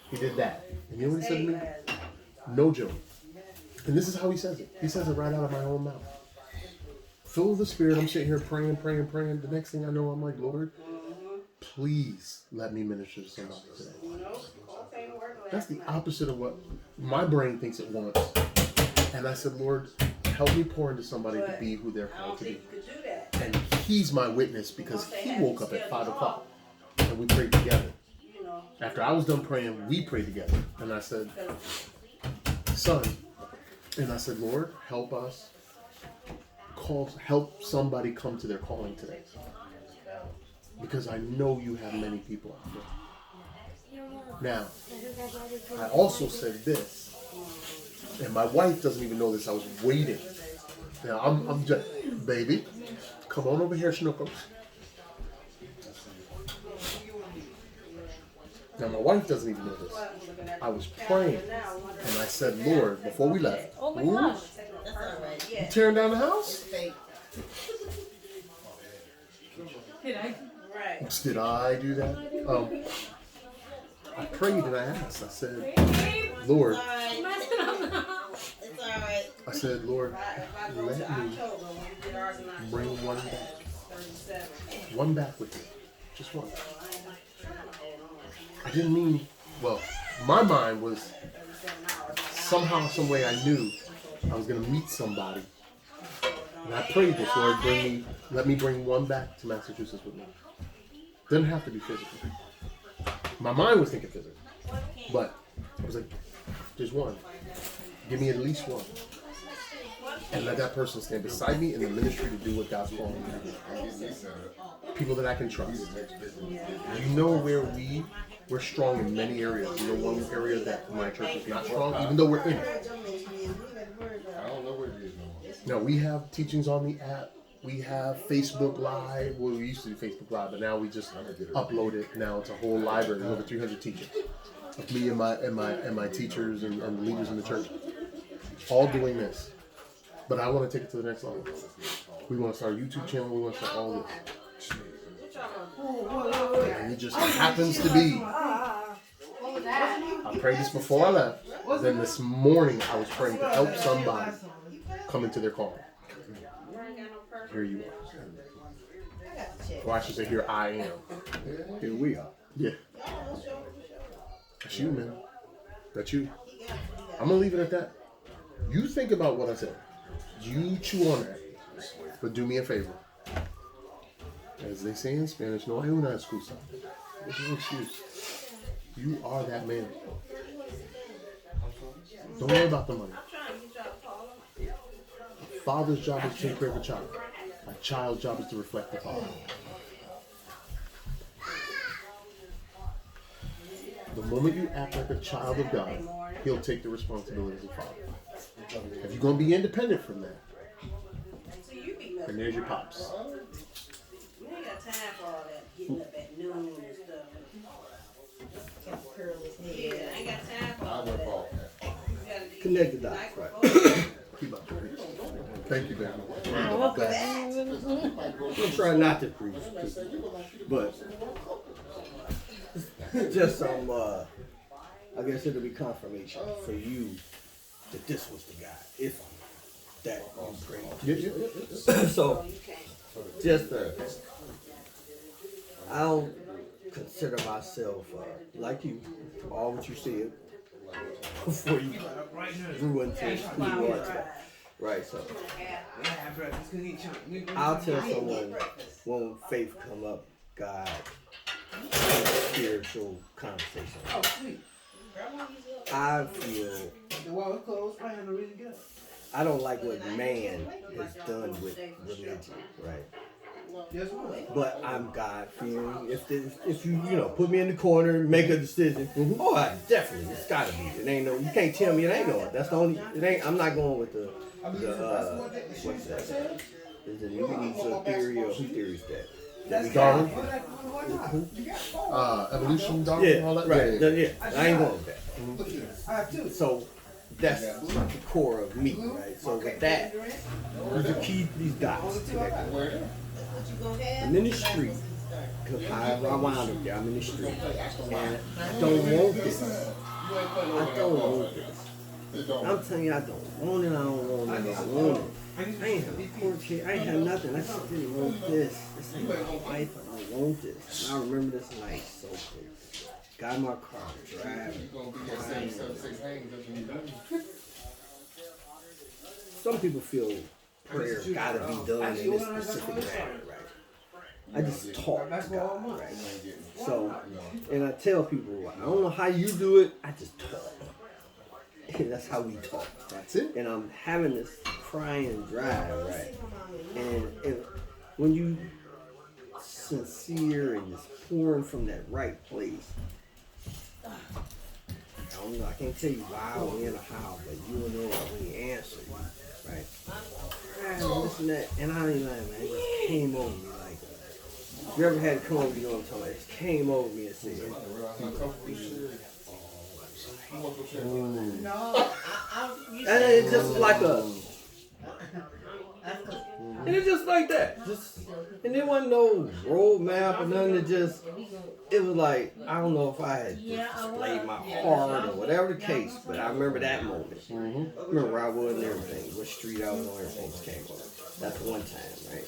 He did that. And you know what he said to me? No joke. And this is how he says it. He says it right out of my own mouth. Full of the Spirit, I'm sitting here praying. The next thing I know, I'm like, Lord, please let me minister to somebody today. That's the opposite of what my brain thinks it wants. And I said, Lord, help me pour into somebody to be who they're called to be. And he's my witness because he woke up at 5 o'clock and we prayed together. After I was done praying, we prayed together. And I said, son, and I said, Lord, help us. Help somebody come to their calling today. Because I know you have many people out there. Now, I also said this, and my wife doesn't even know this. I was waiting. Now, I'm just, baby, come on over here, Schnookums. Now, my wife doesn't even know this. I was praying, and I said, Lord, before we left, Oh my gosh. you tearing down the house? Did I do that? I prayed and I asked. I said, Lord, I said, Lord, let me bring one back. One back with me. Just one. I didn't mean, well, my mind was somehow, some way I knew I was going to meet somebody. And I prayed this, Lord, let me bring one back to Massachusetts with me. Doesn't have to be physical. My mind was thinking physical. But I was like, there's one. Give me at least one. And let that person stand beside me in the ministry to do what God's calling me to do. People that I can trust. You know where we're strong in many areas. You know one area that my church is not strong, even though we're in it. I don't know what it is no more. No, we have teachings on the app. We have Facebook Live. Well, we used to do Facebook Live, but now we just upload it. Now it's a whole library, over 300 teachings of me and my teachers and the leaders in the church, all doing this. But I want to take it to the next level. We want to start a YouTube channel. We want to start all this. And it just happens to be. I prayed this before I left. Then this morning I was praying to help somebody come into their calling. Here you are. Or I should say, here I am. Here we are. Yeah. That's you, man. That's you. I'm going to leave it at that. You think about what I said. You chew on that. But do me a favor. As they say in Spanish, no hay una excusa. There's no excuse. You are that man. Don't worry about the money. A father's job is to take care of a child. A child's job is to reflect the father. The moment you act like a child of God, he'll take the responsibility as a father. If you're going to be independent from that, and there's your pops. We ain't got time for all that getting up at noon and stuff. Can't curl his head. Yeah, I ain't got time for all that. Connect the dots, right? Keep up the preach. Thank you, baby. I'm trying not to preach, but just some, I guess it'll be confirmation for you that this was the guy. If that you prayed. Yeah. So, just I don't consider myself like you, all what you said before you grew into who you are today. Right, so I'll tell someone when faith come up, God, spiritual conversation. I feel I don't like what man has done with religion, right? But I'm God fearing. If you put me in the corner, make a decision. Oh, definitely, it's gotta be. It ain't no. You can't tell me it ain't no. That's the only. It ain't. I'm not going with the what's that? Is it Newton's theory or whose theory is that? Darwin? Evolution, Darwin, all that? Right. Yeah. I ain't going with that. So that's like the core of me, right? So with that, you can keep these dots connected. I'm in the street. I wound up there. I'm in the street. And I don't want this. I don't want this. I'm telling you, I don't want it. I don't want it. I don't want it. I ain't have a porch here. I ain't have nothing. I just didn't want this. This ain't my life. I don't want this. And I remember this night so clear. Got in my car, driving. Some people feel prayer gotta be done in this specific manner, right? I just talk to God, right? So, and I tell people, I don't know how you do it, I just talk. And that's how we talk. That's it. And I'm having this crying drive, right? And when you sincere and just pouring from that right place, I don't know, I can't tell you why or when or how, but you will know when you answer, right? And this and that, and I don't even know, man, it just came over me like, you ever had it come over, you know what I'm talking about? It just came over me and said, and it's just like and it's just like that. Just And there wasn't no roadmap or nothing. It was like, I don't know if I had displayed my heart or whatever the case, but I remember that moment. I remember where I was and everything, what street I was on, everything just came up. That's one time, right?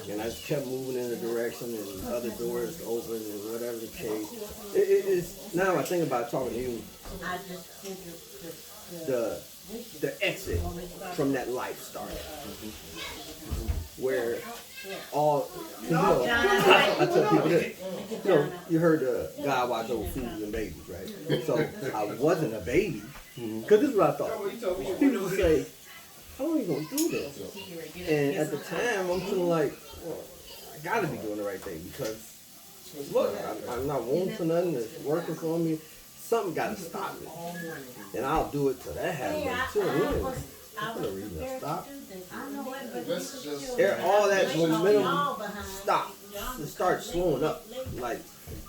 And I just kept moving in the direction and other doors open and whatever the case. It's now I think about talking to you, the exit from that life started. Where all, I tell people this, you heard God watch over fools and babies, right? So I wasn't a baby, because this is what I thought. People would say, how are you going to do this? And at the time, I'm feeling like, well, I got to be doing the right thing, because look, I'm not wanting for nothing, it's working for me. Something got to stop me. And I'll do it till that happens. Until then, no reason to stop. All that momentum stops. It starts slowing up. Like,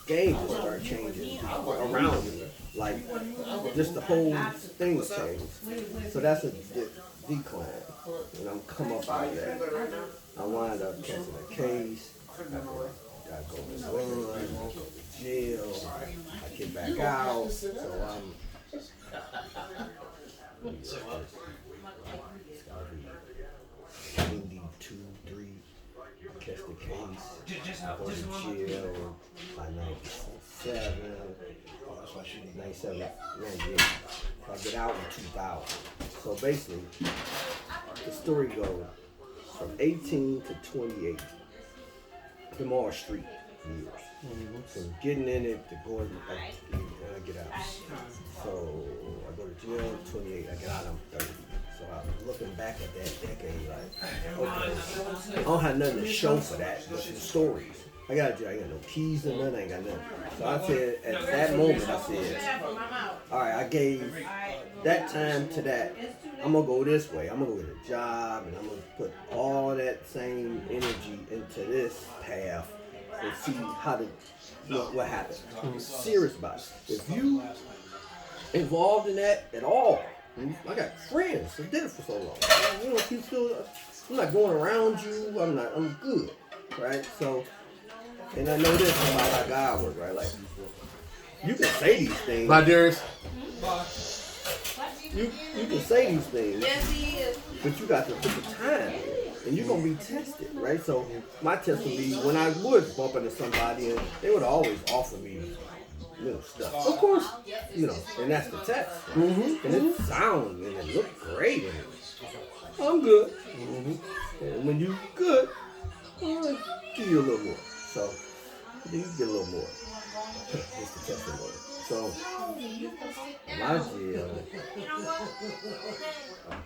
game just start changing around me. Like, just the whole thing's changed. So that's a decline. And I'm come up out of that. I wind up catching a case. I go to jail. I get back out. So I'm. It's gotta be 92, 3. Catch the case. I go to jail by 97. 97, 98. I get out in 2000. So basically, the story goes from 18 to 28. Them all street years. So getting in it to going, I get out. So I go to jail 28, I get out, I'm 30. So I'm looking back at that decade like, okay, I don't have nothing to show for that, but the stories. I got no keys or nothing, I ain't got nothing. So I said, at that moment, I said, all right, I gave that time to that. I'm gonna go this way. I'm gonna go get a job, and I'm gonna put all that same energy into this path and see how what happens. I'm serious about it. If you involved in that at all, I got friends that did it for so long. You know, you still, I'm not going around you. I'm good, right? So, and I know this about how God works, right? Like, you can say these things. Bye, Darius. You can say these things, but you got to put the time in, and you're gonna be tested, right? So my test would be when I would bump into somebody, and they would always offer me little stuff. Of course, and that's the test. And it sounds and it looked great, and I'm good. And when you good, I'll give you a little more. So you get a little more. It's the testimony. So, my jail,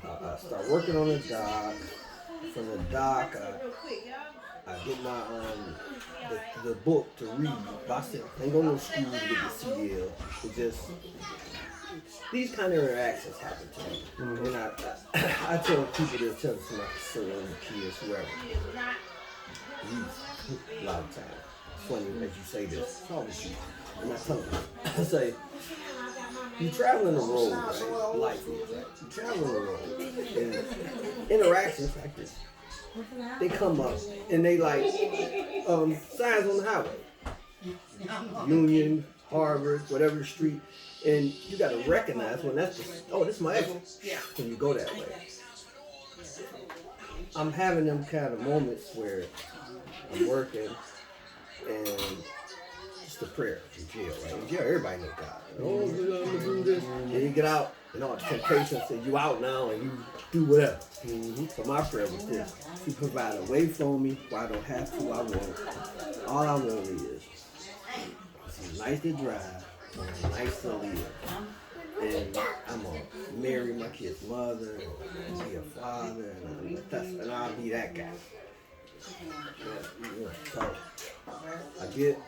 I start working on the dock. From the dock, I get my the book to read. But I said, I ain't going to school to get the CDL. It just, these kind of interactions happen to me. And I tell people this, tell this to my son, kids, whoever. A lot of times. It's funny as you say this. It's always you. I'm not telling you. I say, you travel in the road, right? Life is, right? You travel in the road, and interactions like this, they come up, and they like signs on the highway. Union, Harvard, whatever the street, and you got to recognize when that's this is my exit. When you go that way. I'm having them kind of moments where I'm working, and the prayer in jail, right? In jail, everybody knows God. Oh, I'm gonna do this. And you get out, and all the temptations say you out now, and you do whatever. So my prayer was this: He provide a way for me where I don't have to. I want. All I want is it's nice to drive, and nice to live, and I'm gonna marry my kid's mother, and be a father, and I'll be that guy. So I get.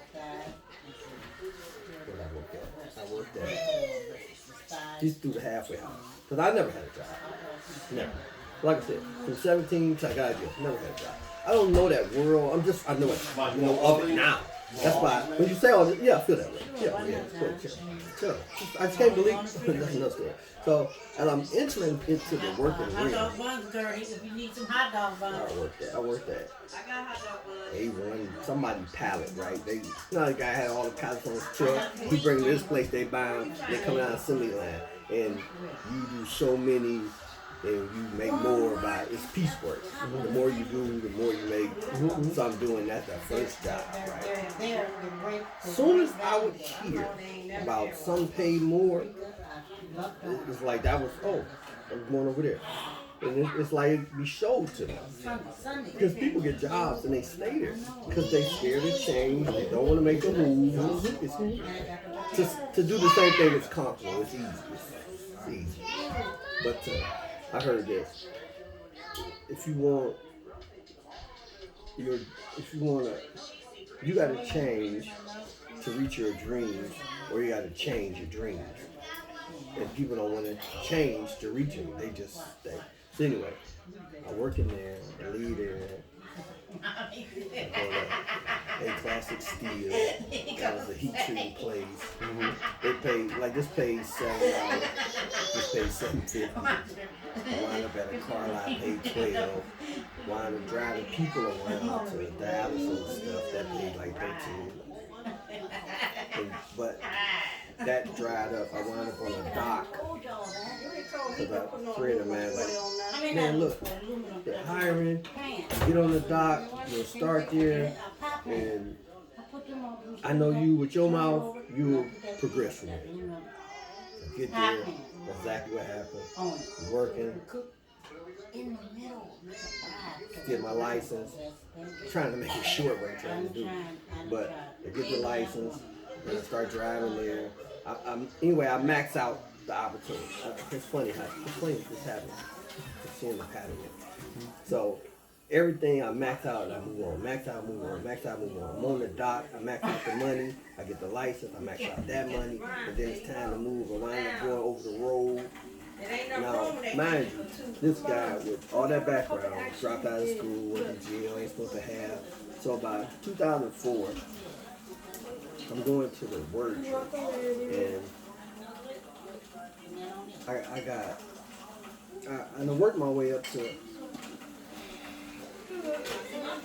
What I worked at just through the halfway house. Because I never had a job. Never. Like I said, from 17 to I got a job. Never had a job. I don't know that world. I know it. Of it now. That's why when you say all this, yeah, I feel that way. Yeah. Chill. I just can't believe that's another story. So as I'm entering into the working Hot ring, dog buns dirty. If you need some hot dog buns. I worked at I got hot dog buns. A1, somebody pallet, right? They, the guy had all the pallets on his truck. He bring them to this place, they buy them, they come out of assembly line, and you do so many, and you make more by it's piecework. The more you do, the more you make. So I'm doing that first job, right? As soon as I would hear about some pay more, it's like that was I'm going over there. And it's like it be showed to them. Because people get jobs and they stay there. Because they scared to change, they don't want to make a move. To do the same thing is comfortable, it's easy. It's easy. But I heard this. If you gotta change to reach your dreams, or you gotta change your dreams. And people don't want to change to reach them, they just stay. So anyway, I work in there, I lead there. A classic steel. That was a heat treating place. They paid this pays $7. This pays $7.50. I wound up at a car lot, paid $12. Wound up driving people around to Dallas and stuff that paid like $13. But that dried up. I wound up on a dock. Because I friend of mine like, man, look, they're hiring. Get on the dock. You'll start there, and I know you with your mouth, you'll progress from there. So get there. That's exactly what happened. I'm working. Get my license. Trying to make it short what I'm trying to do. But I get the license. And I start driving there. Anyway, I max out the opportunity. It's funny this happens. It's seeing the pattern. So everything I max out, I move on. Max out, move on. Max out, move on. I'm on the dock. I max out the money. I get the license. I max out that money. And then it's time to move. I wind up going over the road. Now, mind you, this guy with all that background, dropped out of school, went to jail, ain't supposed to have. So by 2004, I'm going to the word church, and I worked my way up to,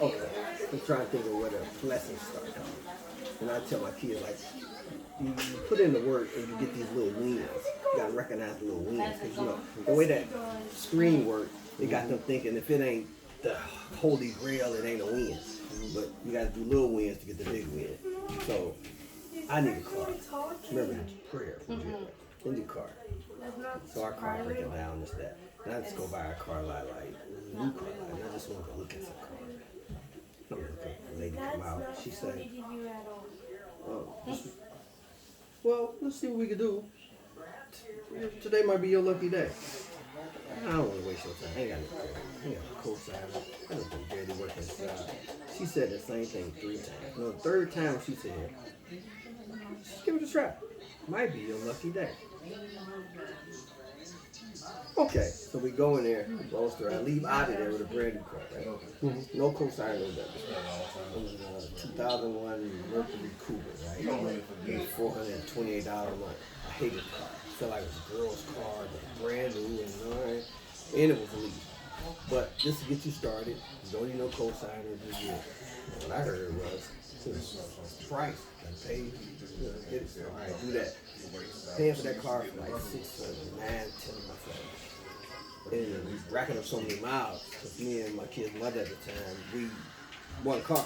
I'm trying to think of where the blessings start coming. And I tell my kids, like, you put in the work and you get these little wins. You gotta recognize the little wins, because the way that screen works, it got them thinking if it ain't the holy grail, it ain't a win. But you gotta do little wins to get the big win. So I need a car. Remember the prayer from jail. I need a car. So our car breaking down, this, that. And I just go by a car lot, like a new car lot, and I just want to look at some cars. The lady come out, she said, well, let's see what we can do. Today might be your lucky day. I don't want to waste your time. I ain't got no car. I ain't got no co-signer. I just been barely working inside. She said the same thing 3 times. The third time she said, just give it a try. Might be your lucky day. Okay, so we go in there, roll through. I leave out of there with a brand new car, right? No co-signer, no nothing. It was a 2001 Mercury Cougar, right? It was $428 a month. I hated the car. I felt like it was a girl's car, but brand new and it was a lease. But just to get you started, you don't need no co-signer. What I heard was the price. I paid, get it. So, all right, do that. Paying for that car for like 6, 9, 10 myself. And racking up so many miles. Because me and my kid's mother at the time, we one car.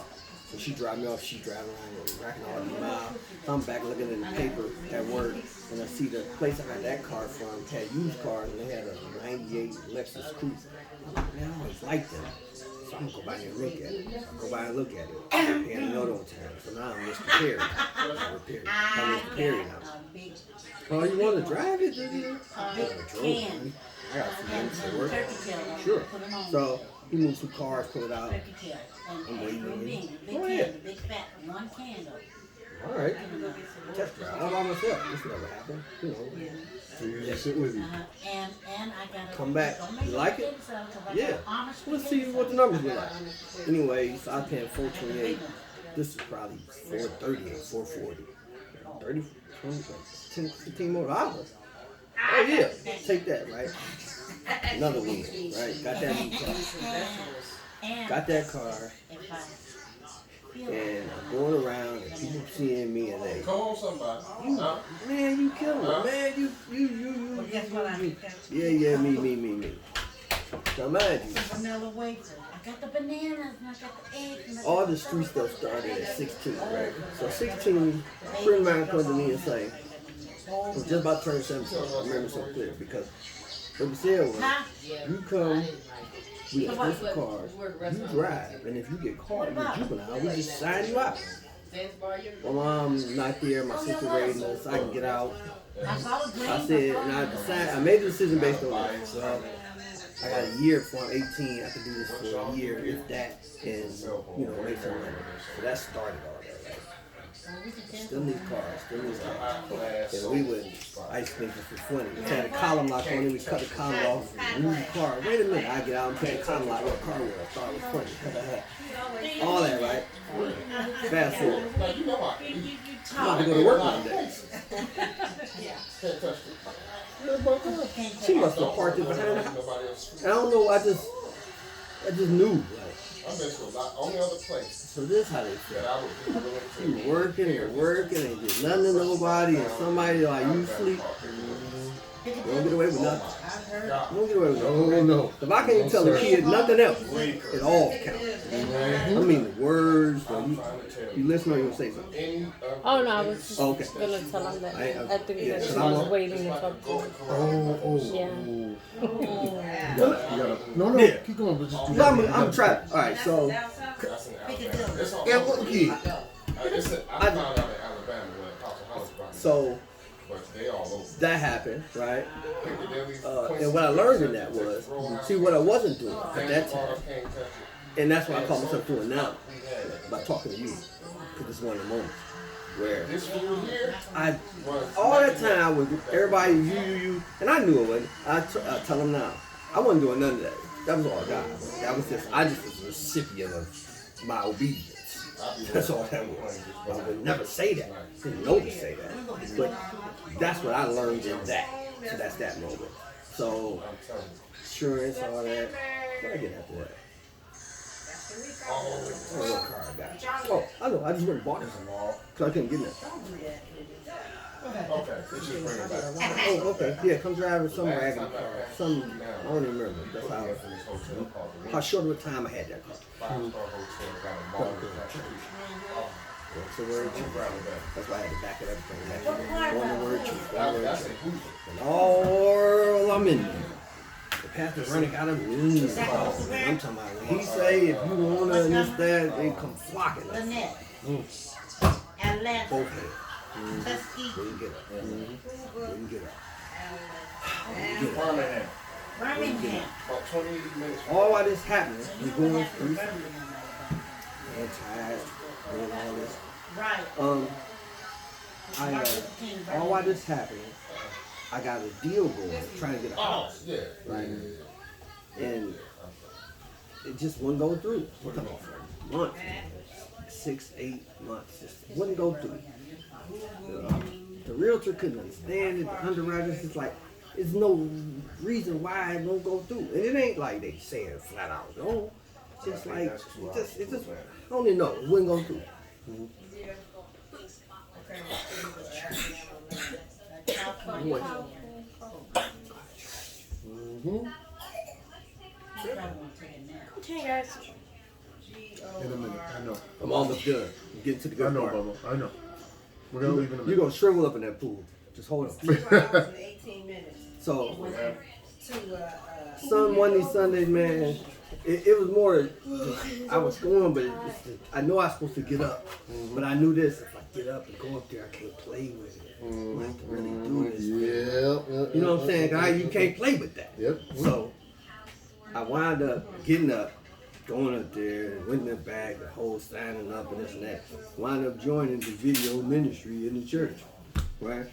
So she drive me off, she driving around and racking all these miles. So I'm back looking in the paper at work, and I see the place I got that car from had used cars, and they had a 98 Lexus Coupe. Man, I always liked them. So I'm gonna go by there and look at it. Go by and look at it. I'm paying another one time. So now I'm Mr. Perry. I'm Mr. Perry now. Oh, you want to drive it, did you? I drove it. I got some minutes to work. Sure. So he moved 2 cars, pulled it out. I'm waiting. Go ahead. All right. Test drive all by myself. This never happened. So you just sit with you. Come back. You like it? Yeah. Let's see what the numbers look like. Anyway, so I paid $428. This is probably 430 or 440. 30, 20, 10, 15 more dollars. Oh yeah, take that, right? Another wheel, right? Got that new car. Got that car. And I'm going around and people seeing me and they, Come on, somebody. man, you killing it, man, you. Yeah, me. So mind you, Vanilla wafer. I got the bananas and I got the eggs. And I all got the street stuff started at 16, right? So 16, a friend of mine comes to me and say, I was just about to turn 17. I remember so clear because what we said was, you come, we have different cars, you drive, and if you get caught in a juvenile, we just sign you out. My mom's not there, my sister raising us, I can get out. I said, and I made the decision based on that. So I got a year before I'm 18, I can do this for a year, if that, and, make some money. So that started all that, right? Still need cars, and we would, I used to think this was funny. We had a column lock on it, we cut the column off, move the car. Wait a minute, I get out and put the column lock on the car with I thought it was funny. All that, right? Fast forward. I'm about to go to work one day. She must have parked it behind the house. I don't know, I just knew, like. I've been to a lot, only other place So this how they feel. that I would be willing to. You working and get nothing to nobody, and somebody like you sleep. You don't get away with nothing. You don't get away with nothing. No. If I can't tell a kid nothing else, it all counts. I mean the words. You listen or you gonna say something. Oh no, I was just Okay. gonna tell him that. I think Yeah, that she 'cause I'm was a- waiting to talk to him. Oh. Yeah. You gotta, no, Yeah. keep going, but just I'm trying. All right, so That's in Alabama. It's on- Yeah, what kid? I found out in Alabama when Apostle Hollis brought me. so But they all over. that happened, right? Piccadilly, And what I learned in that was, see what I wasn't doing at that time, and that's what I call myself doing now, by talking to you, because it's one of the moments where This school year all that time I was everybody you, and I knew it wasn't. I tell them now, I wasn't doing none of that. That was all God. That was just I just was a recipient of my obedience. That's all that was. I would never say that. Didn't know to say that, but that's what I learned in that. So that's that moment. So insurance, all that. What I get after that? I don't know what car I got. Oh, I know. I just went and bought it because I couldn't get it. Okay, let's just bring it back. Oh, okay. Yeah, come driving some raggedy car. Some, I don't even remember. That's how short of a time I had that car. Five-star hotel, got a mall with What's the word truth? That's why I had to back it up. One the word truth. One word That's a truth. Housey. And all I'm in there. The pastor's running out of me. I'm talking about when he say if you want to and this, that, they come flocking. Lynette. Atlanta. Both hands. Tuskegee. Wouldn't get up. Wouldn't get up. Birmingham. Birmingham. About 20 minutes. All while this happening, we going through. I'm tired, doing all this. Right. All while this happening, I got a deal going, trying to get a house, Yeah. right? And it just wouldn't go through. We're talking about for a month, 6, 8 months, just wouldn't go through. The realtor couldn't understand it. The underwriters is like, there's no reason why it won't go through. And it ain't like they saying flat out no. It's just like it just I don't even know. It wouldn't go through. Okay, guys. In a minute, I know. I'm almost done. I'm getting to the I good know, part. Bubba. I know. We're gonna leave in a You're minute. gonna shrivel up in that pool. Just hold on. 2 hours and 18 minutes So to one of these Sundays, man, it was more. I was going, but I know I was supposed to get up, but I knew this: if I get up and go up there, I can't play with it. I can really do this. Yeah. You know what I'm saying? Guy, you can't play with that. Yep. So I wound up getting up, going up there, went in the back, the whole standing up and this and that. Wound up joining the video ministry in the church, right?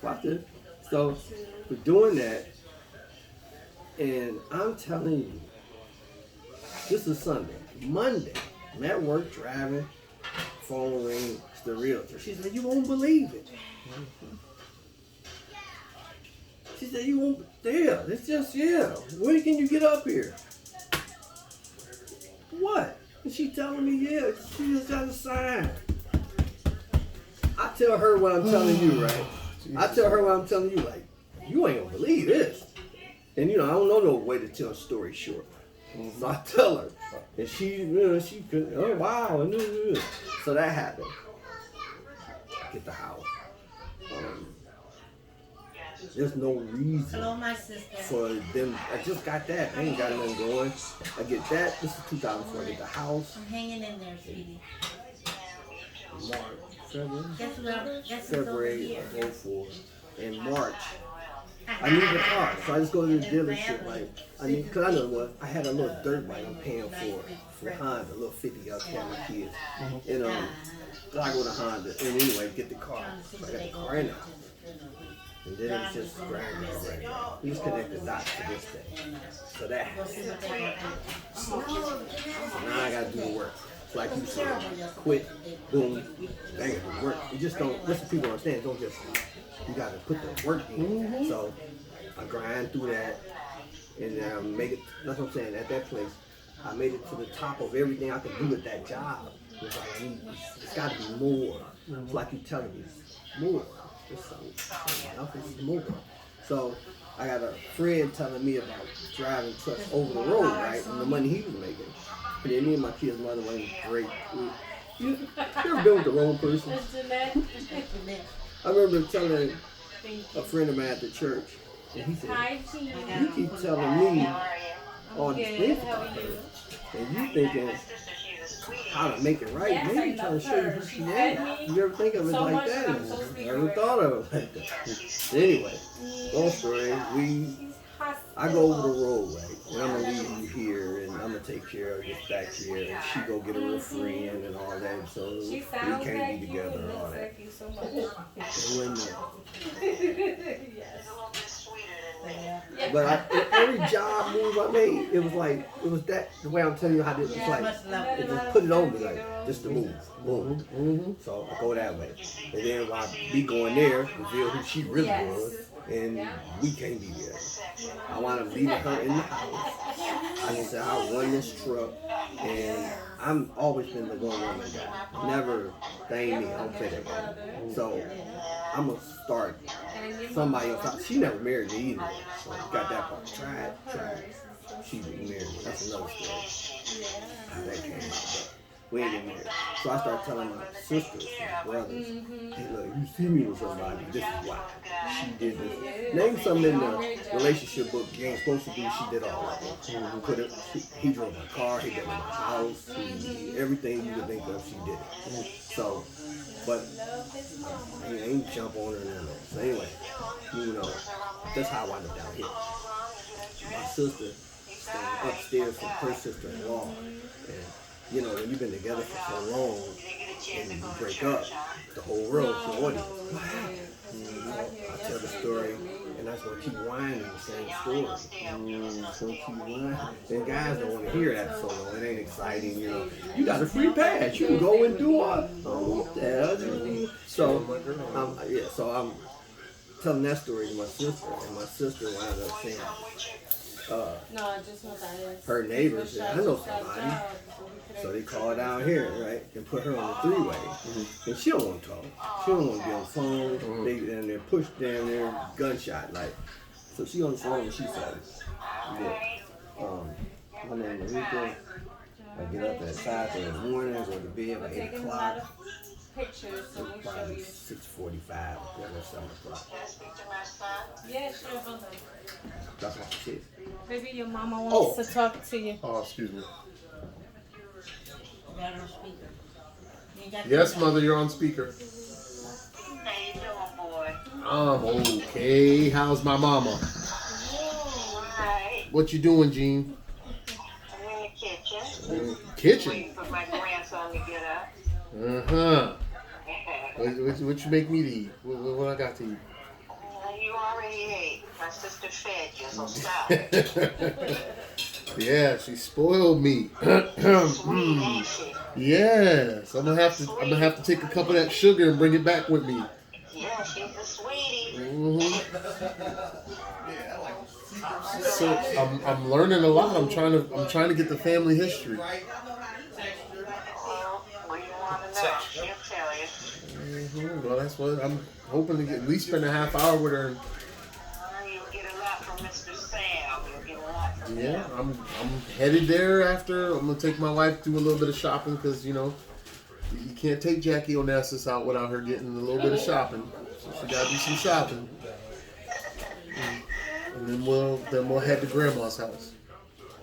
Watch this. So we're doing that, and I'm telling you, this is Sunday. Monday, I'm at work driving, phone ring. It's the realtor. She said, you won't believe it. She said, you won't. Yeah, it's just, yeah. When can you get up here? What? And she telling me, yeah, she just got a sign. I tell her what I'm telling you, right? I tell her what I'm telling you, like, you ain't gonna believe this. And you know, I don't know no way to tell a story short. So I tell her. And she, she could, oh wow. So that happened. Get the house. There's no reason Hello, my sister. for them. I just got that. I ain't got nothing going. I get that. This is 2004. I get the house. I'm hanging in there, sweetie. March, February. Guess what's over February here? of 04. In March, I need a car, so I just go to the dealership. Like I need, cause I know what I had a little dirt bike I'm paying for Honda, a little 50 out there with kids, and so I go to Honda, and anyway get the car. So I got the car in it, and then it was just grinding right now. We just connect the dots to this day, so that happened. So now I gotta do the work. It's like you said, quit, boom, dang it, the work. You just don't. Listen, people understand. Don't just. You got to put the work in. So I grind through that and make it. That's what I'm saying. At that place, I made it to the top of everything I could do at that job. It's like it's got to be more. It's like you telling me, it's more. It's something else. It's more. So I got a friend telling me about driving trucks over the road, right, and the money he was making. And then me and my kid's mother went great. You ever been with the wrong person? I remember telling a friend of mine at the church, and he said, you keep telling me all these things about her, and you thinking how to make it right. Maybe trying to show you who she is. You ever think of it like that? I never thought of it like that. Anyway, long story, I go over the road, right, and I'm going to leave you here, and I'm going to take care of this back here, and she go get a real friend and all that, so we can't be together and all that. But every job move I made, it was that, the way I'm telling you how this, it's like, it just put it on me, like, just to move, boom. So I go that way. And then while I be going there, reveal who she really was, and we can't be there. I want to leave her in the house. I just said, I run this truck, and I'm always been the one-woman guy. Never, that ain't me, I don't play that game. So I'm going to start somebody else. She never married me either, so got that part. Tried. She married me. That's another story. How that came out. We ain't getting married. So I started telling my sisters, my brothers, hey look, you see me with somebody, this is why. She did this. Name something in the relationship book you ain't supposed to do, she did all of it. He drove my car, he did my house, everything you could think of, she did it. So, but I ain't jump on her and all that. So anyway, that's how I wound up down here. My sister stayed upstairs from her sister-in-law, and when you've been together for so long and you break up, the whole world is what happened? I tell the story, and I just want to keep whining the same story. So keep whining. And guys don't want to hear that so long. It ain't exciting, You got a free pass. You can go and do all. So I'm telling that story to my sister, and my sister wound up saying, her neighbors said, I know somebody. So they call down here, right, and put her on the three-way. And she don't want to talk. She don't want to be on the phone. And they're pushed down there, gunshot, like. So she on the phone and she said, my name is Rita. I get up at 5 in the morning, go to bed by 8 o'clock. Pictures, so we'll show Probably you. 6:45, 7 o'clock. Yeah, sure. That's what she said. Maybe your mama wants to talk to you. Oh, excuse me. Got her on speaker. You ain't got Yes, mother, you're on speaker. I'm okay. How's my mama? What you doing, Jean? I'm in the kitchen. Kitchen? Waiting for my grandson to get up. What you make me to eat? What I got to eat? You already ate. My sister fed you, so stop. Yeah, she spoiled me. Sweet, ain't she? Yes, I'm gonna have to take a cup of that sugar and bring it back with me. Yeah, she's a sweetie. So I'm learning a lot. I'm trying to get the family history. Well, what do you want to know? She'll tell you. Well, that's what I'm hoping to get. At least spend a half hour with her. You'll get a lot from Mr. Sam. You'll get a lot from him. Yeah, I'm headed there after. I'm gonna take my wife to do a little bit of shopping because you can't take Jackie Onassis out without her getting a little bit of shopping. So she gotta do some shopping. And then we'll head to Grandma's house.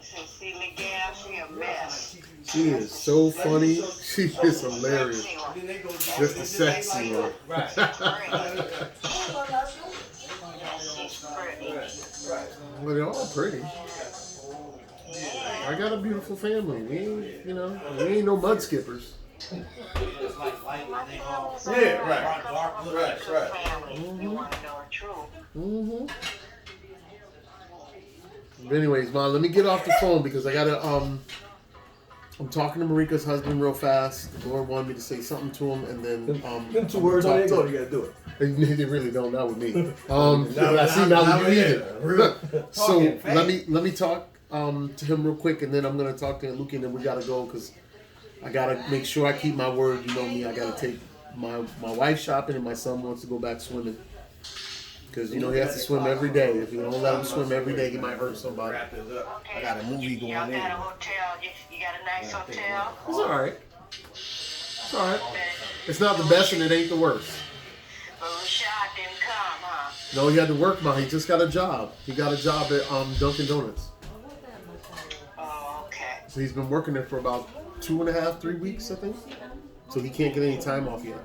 See, Miguel, she a mess. She is so funny. She is hilarious. Just a sexy one. She's pretty. Well, they're all pretty. I got a beautiful family. We ain't no mud skippers. Yeah, right. You want to know the truth. Mm-hmm. But anyways, Mom, let me get off the phone because I gotta I'm talking to Marika's husband real fast. The Lord wanted me to say something to him, and then Them 2 words on there go, you gotta do it. They really don't. Not with me. But I see now with you either. So let me talk to him real quick, and then I'm gonna talk to Luke, and then we gotta go because I gotta make sure I keep my word. You know me. I gotta take my wife shopping, and my son wants to go back swimming. Because, he has to swim every day. If you don't let him swim every day, he might hurt somebody. Okay. I got a movie going Y'all in. got a hotel. You got a nice hotel? It's all right. It's all right. It's not the best and it ain't the worst. But Rashad didn't come, huh? No, he had to work, Mom. He just got a job. He got a job at Dunkin' Donuts. Oh, okay. So he's been working there for about 2.5, 3 weeks, I think. So he can't get any time off yet.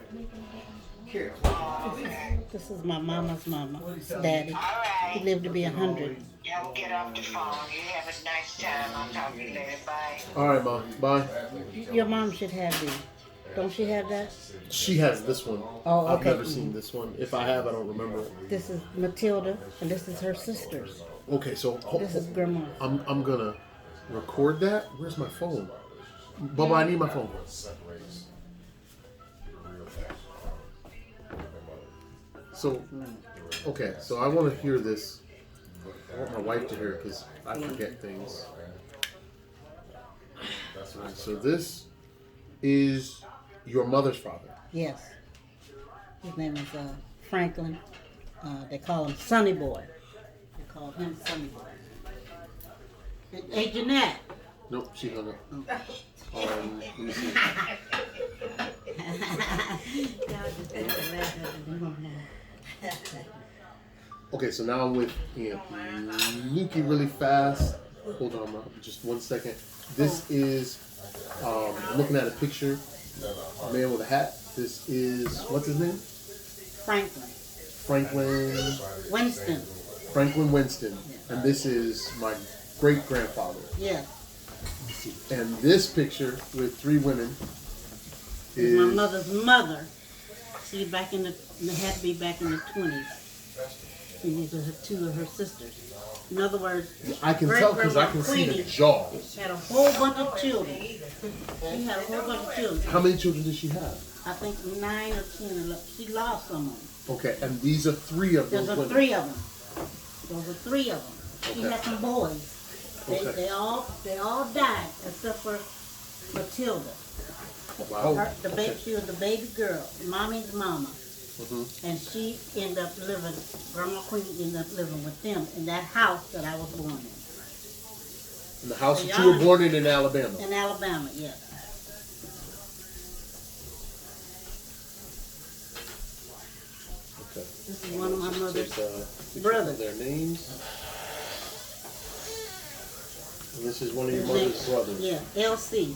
This is my mama's mama, daddy. All right. He lived to be 100. Y'all get off the phone. You have a nice time. I'll talk to you later. Bye. All right, Mom. Bye. Your mom should have these. Don't she have that? She has this one. Oh, I've okay. never seen this one. If I have, I don't remember it. This is Matilda, and this is her sisters. Okay, so This is grandma. I'm gonna record that. Where's my phone? Bubba, I need my phone. So, okay, so I want to hear this. I want my wife to hear it because I forget things. Right, so this is your mother's father. Yes. His name is Franklin. They call him Sonny Boy. They call him Sonny Boy. Hey, Jeanette. Nope, she hung up. Let me see. Okay, so now I'm with Nuki really fast. Hold on, just 1 second. This is, I'm looking at a picture, a man with a hat. This is, what's his name? Franklin. Franklin Winston. And this is my great-grandfather. Yeah. And this picture with 3 women is my mother's mother. She had to be back in the 20s. And these are 2 of her sisters. In other words, I can tell because I can see the jaw. Had a whole bunch of children. She had a whole bunch of children. How many children did she have? I think 9 or 10. She lost some of them. Okay, and these are 3 of those women. Those are 3 of them. She had some boys. They all died except for Matilda. Wow. She was the baby girl, mommy's mama. Mm-hmm. And she ended up living, Grandma Queen ended up living with them in that house that I was born in. In the house that you were born in Alabama? In Alabama, yes. Okay. This is one of my mother's brothers. Their names. And this is one of your mother's brothers. Yeah, LC.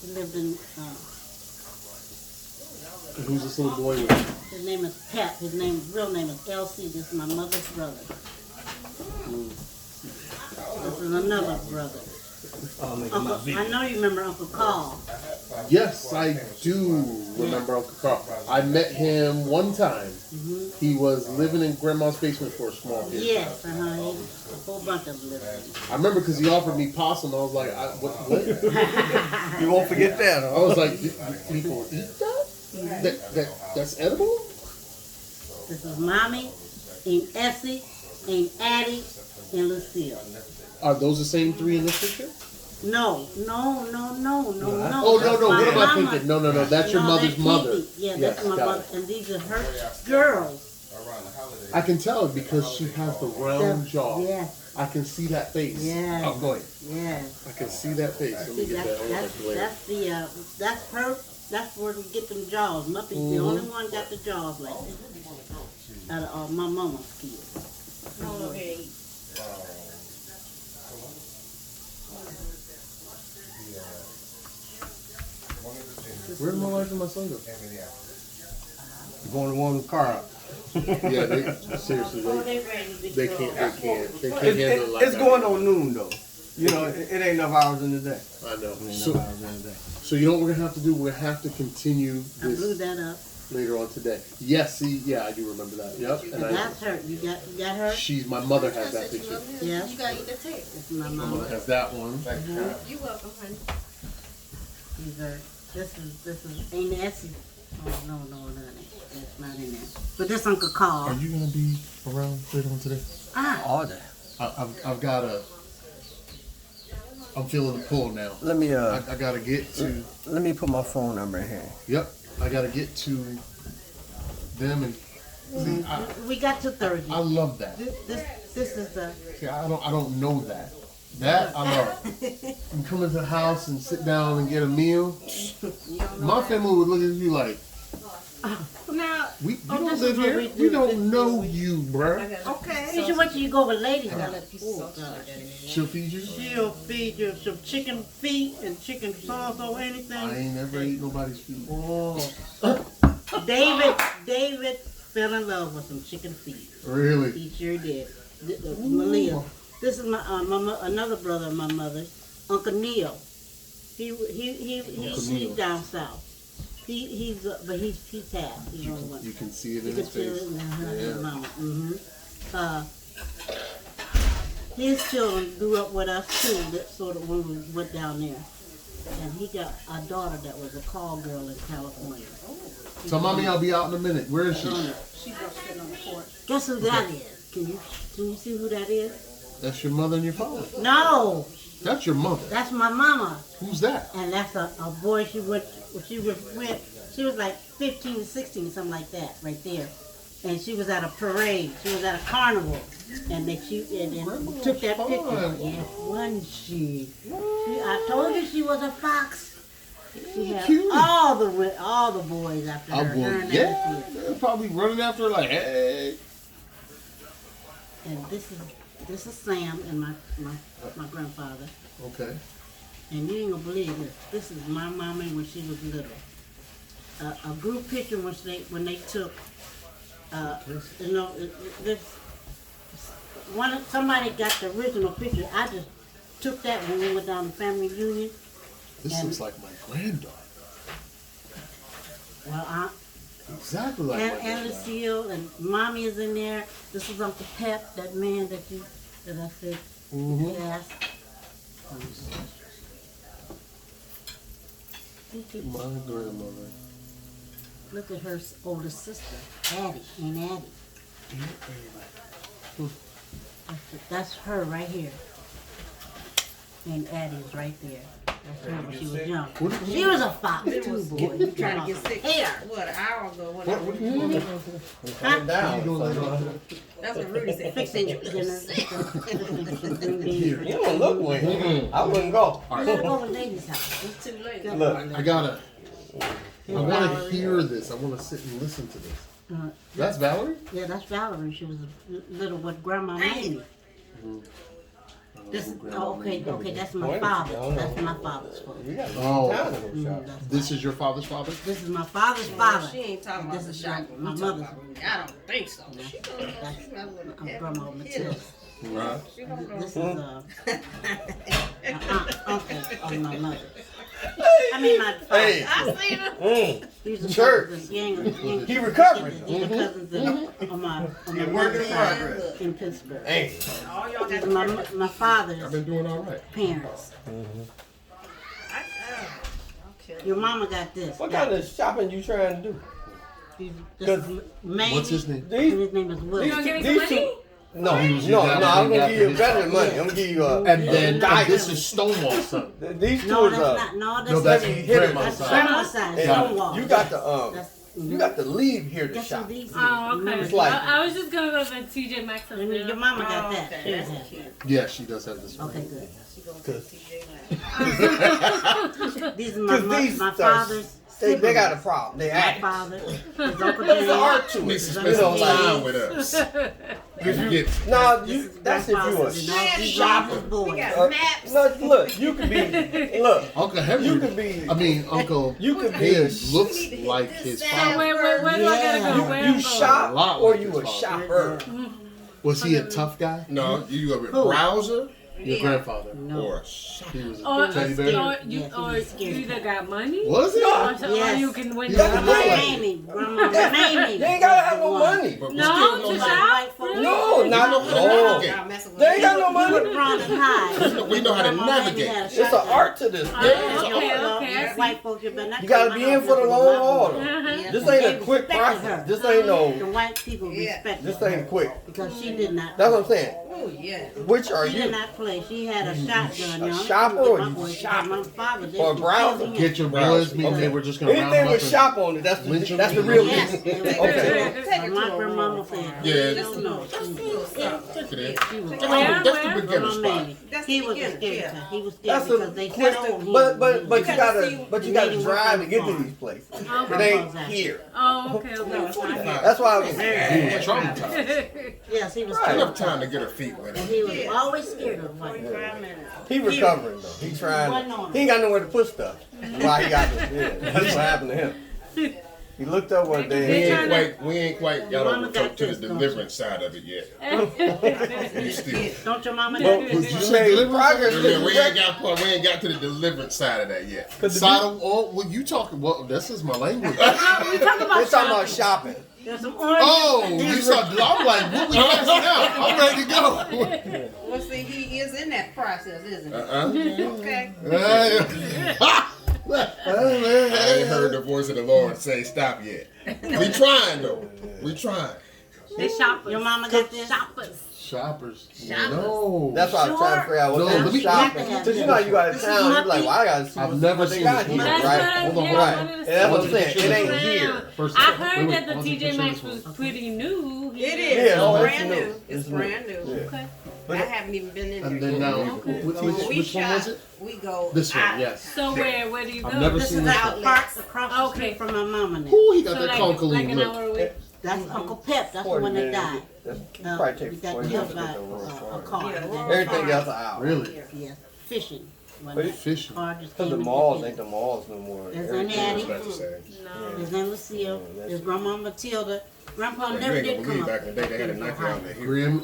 He lived in. And who's this little boy with? His name is Pat. His real name is LC. This is my mother's brother. This is another brother. I know you remember Uncle Carl. Yes, I do remember Uncle Carl. I met him one time. He was living in Grandma's basement for a small period. Yes, a whole bunch of them living. I remember because he offered me possum. I was like, what? You won't forget that, I huh? was like, people eat that? That's edible? This is Mommy, Aunt Essie, Aunt Addie, and Lucille. Are those the same three in this picture? No. Oh, no. That's What my am I mama. thinking? No. That's your mother's that's mother. Kiki. Yeah, Yes, that's my got mother. it. And these are her girls. I can tell because she has the round jaw. Yes. I can see that face. Yes. Oh, go ahead. Yes. I can see that face. Let me See, get that. Hold on, that's her. That's where we get them jaws. Muppy's the only one got the jaws like that. Out of all my mama's kids. Come on over here and eat. Where did my wife and my son go? Going to warm the car up. Yeah, they seriously, they can't handle it like It's that. going on noon though. You know, it ain't enough hours in the day. I know. It ain't So, enough hours in the day. so you know what we're gonna have to do? We're gonna have to continue I blew this that up. later on today. Yes, see, yeah, I do remember that. Yep. And That's her. You got her? she's my mother has that picture. Yeah. You gotta eat the tape. This is my My mama. mother has that one. You welcome, honey. These are. This is Aunt Essie. Oh no, it's not in there. But this Uncle Carl. Are you gonna be around later on today? All day. I've got a. I'm feeling the pull now. Let me I gotta get to. let me put my phone number in here. Yep. I gotta get to them and. See, We got to Thursday. I love that. This is the. See, I don't know that. That I love. You come into the house and sit down and get a meal. My family would look at you like, Now. we don't this live is what here. we do. We don't know you, bruh. Okay. You should wait till you go with ladies. She'll feed you. She'll feed you some chicken feet and chicken sauce or anything. I ain't never ate nobody's feet. Oh. David fell in love with some chicken feet. Really? He sure did. Malia. This is my another brother of my mother's, Uncle Neil. He's down south. He's half. He's only one. You can see it You in can his feel face. it in his mama. His children grew up with us too, that sort of when we went down there. And he got a daughter that was a call girl in California. So, mommy, I'll be out in a minute. Where is she? She's just sitting on the porch. Guess who that is? Can you see who that is? That's your mother and your father. No, That's your mother. that's my mama. Who's that? And that's a boy she was like 15 or 16, something like that, right there. And she was at a parade. She was at a carnival. And they took that picture. Yes, wasn't she? I told you she was a fox. She had Cute. all the boys after her. her Well, and yeah. everything. They're probably running after her like, hey. And this is Sam and my grandfather. Okay. And you ain't gonna believe this. This is my mama when she was little. A group picture when they took. Somebody got the original picture. I just took that when we went down to family reunion. This looks like my granddaughter. Well, Exactly like my and granddaughter. Lucille and mommy is in there. This is Uncle Pep, that man that I said. Mm-hmm. Yes. My grandmother. Look at her older sister, Addie, Aunt Addie. That's her right here. And Addie's right there. That's her when she was young. She was a fox too, boy. You trying to get sick? Hair. What, an hour ago? What are you doing? Calm down. What are you doing later on? That's what Rudy said. Fixing dinner. You don't look well. I wouldn't go. I gotta go to ladies' house. It's too late. Look. I want to hear this. I want to sit and listen to this. That's Valerie? Yeah, that's Valerie. She was little what Grandma made me. Okay, that's my father. That's my father's father. Oh, this is your father's father? This is my father's father. She ain't talking about This the is shotgun. my We talking mother's. about Rudy. I don't think so. She gonna I'm Grandma Matilda. Right. This is uncle on my mother. I mean, my father. Hey. I seen him. These are Church. cousins. He He recovering. These are cousins on my You're mom's working in side progress. in Pittsburgh. Hey. All y'all These got are my I've been father's doing all right. parents. Your mama got this. What kind of shopping you trying to do? This is Mamie. What's his name? And his name is Will. You gonna give me some money? No, He was no, using I'm that gonna one give you after better than money. I'm gonna give you a. And then diamond. this is Stonewall son. These two No, is that's not. No, that's No, that's not. grandma's That's side. grandma's side. and Stonewall. you got to That's- you got to leave here to That's shop. what these is. Oh, okay. It's like- I was just gonna go to TJ Maxx. I mean, your mama got that. okay, She that's has cute. Yeah, she does have this one. Okay, good. Cause These are my these my are- father's. they got a problem. They My act. father, his Uncle There's an James. art to Needs it. to You spend know, some time like, with us. You get no, This you. is That's if you a grandfather's and all these shopper. his boys. We got maps. No, look, you could be. Look, Uncle Henry. you could be. I mean, Uncle You could be. Hayes looks like his So father. where do I gotta go? Where You I'm going? shop A lot or like you his a father. shopper. Was he a tough guy? No, you a Who? browser Your grandfather. No. or a shop? He was Or, a teddy bear. or you, Yes, or he's you scared. either got money, Was he? or Yes. you can win. He the doesn't Grandma look like Mamie. Grandma Mamie. They ain't gotta have no money. But we No, still to know shop. how White folks. No, not know how to no. navigate. Y'all messing with They ain't got no You would money. run and hide. We know how to Grandma Mamie navigate. had a It's an shotgun. art to this. Oh, thing. okay, Well, okay, I see. White folks, you better not You gotta come be to my in for the house with long my haul. boys. Uh-huh. This They ain't a quick respected process. her. This ain't The no. white people Yeah. respected This her ain't quick. because she did not. That's what I'm saying. Oh, yeah. Which are She did you? not play. She had a shotgun. A Now, I'm shopper gonna or get you my boys, shopping? my father did Or a some browser? killing. Get your boys, meaning Okay. they were just gonna round Anything them up with and shop on it, that's lynch the 'em? that's the real Yes. reason. they were- Okay. Take it My to a grandmama room. said, Yeah. no, no. Look at that. She was That's the Grandma beginner spot. Mamie. That's He the was beginner, scared. yeah. He was scared That's because a they quick. told him. But he you was- gotta They drive to made get him to work on these places. It Okay. ain't here. Oh, okay, okay. That's why I was. He was traumatized. Yes, he was Right. scared. Enough time to get her feet wet. And he was always scared of white. He recovering though. He trying. He ain't got nowhere to put stuff. Why he got this? Yeah, that's what happened to him. He looked up one We day. ain't quite got Mama over got to the this, don't deliverance side of it yet. We still. Don't your mama Well, got Did this? you you say made deliverance? progress. Yeah, we ain't got to the deliverance side of that yet. Side of all, well, you talking? Well, this is my language. We talk We're about talking about shopping. There's some orange. Oh, you saw? I'm like, what we passing out? I'm ready to go. Well, see, he is in that process, isn't he? Okay. I ain't heard the voice of the Lord say stop yet. We trying though. We trying. they shoppers. Your mama got this? Shoppers. Shoppers. No. That's why I'm trying to figure out what No, kind let of me- shopping. Because you know you got to town, you're like, well, I got to see I've never what they seen got this here, movie. That's right? what I- Hold on, yeah, hold on. Right. I And wanted to that's what I'm see saying. this. It ain't Now, here. First, I wait, heard wait, that the why don't you TJ picture Maxx this one? was pretty new. It Yeah, is. oh, It's it's brand new. new. It's It's new. brand new. Yeah. Okay. I haven't even been in And there then yet. now, When we which one was shop, it? we go This one, out. yes. So where do you go? I've never This seen is this out one. park across the Okay. street from my mama now. Ooh, he got So that like conquering an look. hour away. That's Uncle Pep. That's the 40 one that minutes. died. That's Uh, probably he take got 40 killed minutes by to go a around. car. Everything else an hour. Really? Yes, fishing. When But the it- Fishing. car just Because the came and malls hit ain't the malls no more. There's Everything an is attic. That's the same. No. There's Aunt Lucille. There's Grandma Matilda. Grandpa You never ain't did gonna come believe up. back in the day they had a knife out there. Grim.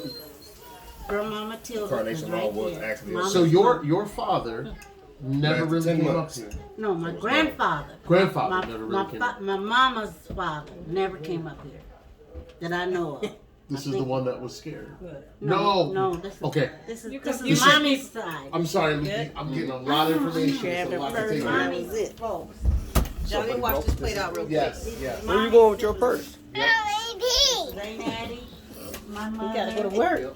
Grandma Matilda was Carnation Mall right was there. actually a- Mama- So your father never Last really 10 came up months. here. No, my grandfather. Grandfather My, never my, really came up. my mama's father never came up here that I know of. This is the one that was scared. No, No. this is Okay. this is You this confused is me. mommy's side. I'm sorry, Lucy. I'm getting a lot of information. It's a lot to take in. Mommy's it. Johnny, wash this plate out real quick. Yes, yes. Where you going with your purse? Granddaddy, my You mother. gotta go to work.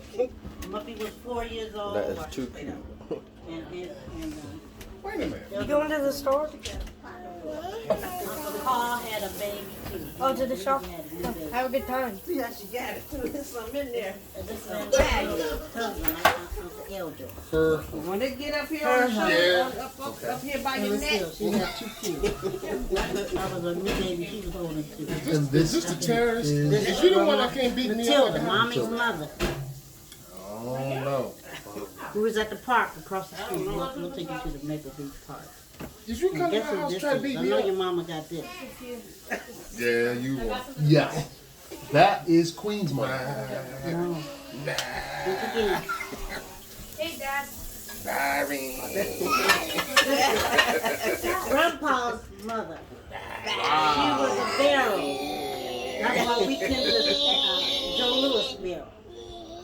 Muppy was 4 years old. That is too cute. And Wait a minute. You going to the store? Uncle Carl had a baby too. Oh, to the shop? He had a new baby. Have a good time. Yeah, she got it too. There's something in there. And this is husband, Uncle Elder. Her. When they get up here on the shoulder, up here by And your neck. Lucille, she had 2 kids. I was a new baby, she was holding 2. And this Is this the terrorist? is. Is you the one that can't beat me up? Matilda, mommy's mother, Oh no. who was at the park across the street. We'll take you to the Maple Beach Park. Did you And come to guess the who house this trying to is? beat I me know up? your mama got this. Yeah, you were. Yes. That is Queen's money. No. Look again. Hey, Dad. Sorry. Grandpa's mother. She was a barrel. That's why we came to Joe Lewis barrel.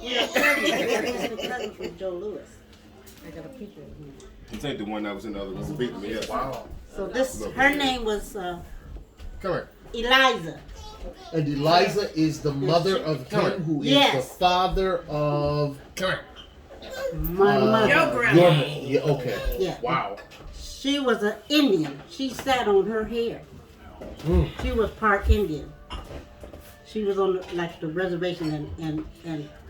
We are cousins from Joe Lewis. I got a picture of him. This ain't the one that was in the other room beating me up. Wow. So this, her name was Come here. Eliza. And Eliza is the mother of him who is Yes. the father of. Come here. My mother. Your grandma. Yeah, okay. Yeah. Wow. She was an Indian. She sat on her hair. She was part Indian. She was on the reservation and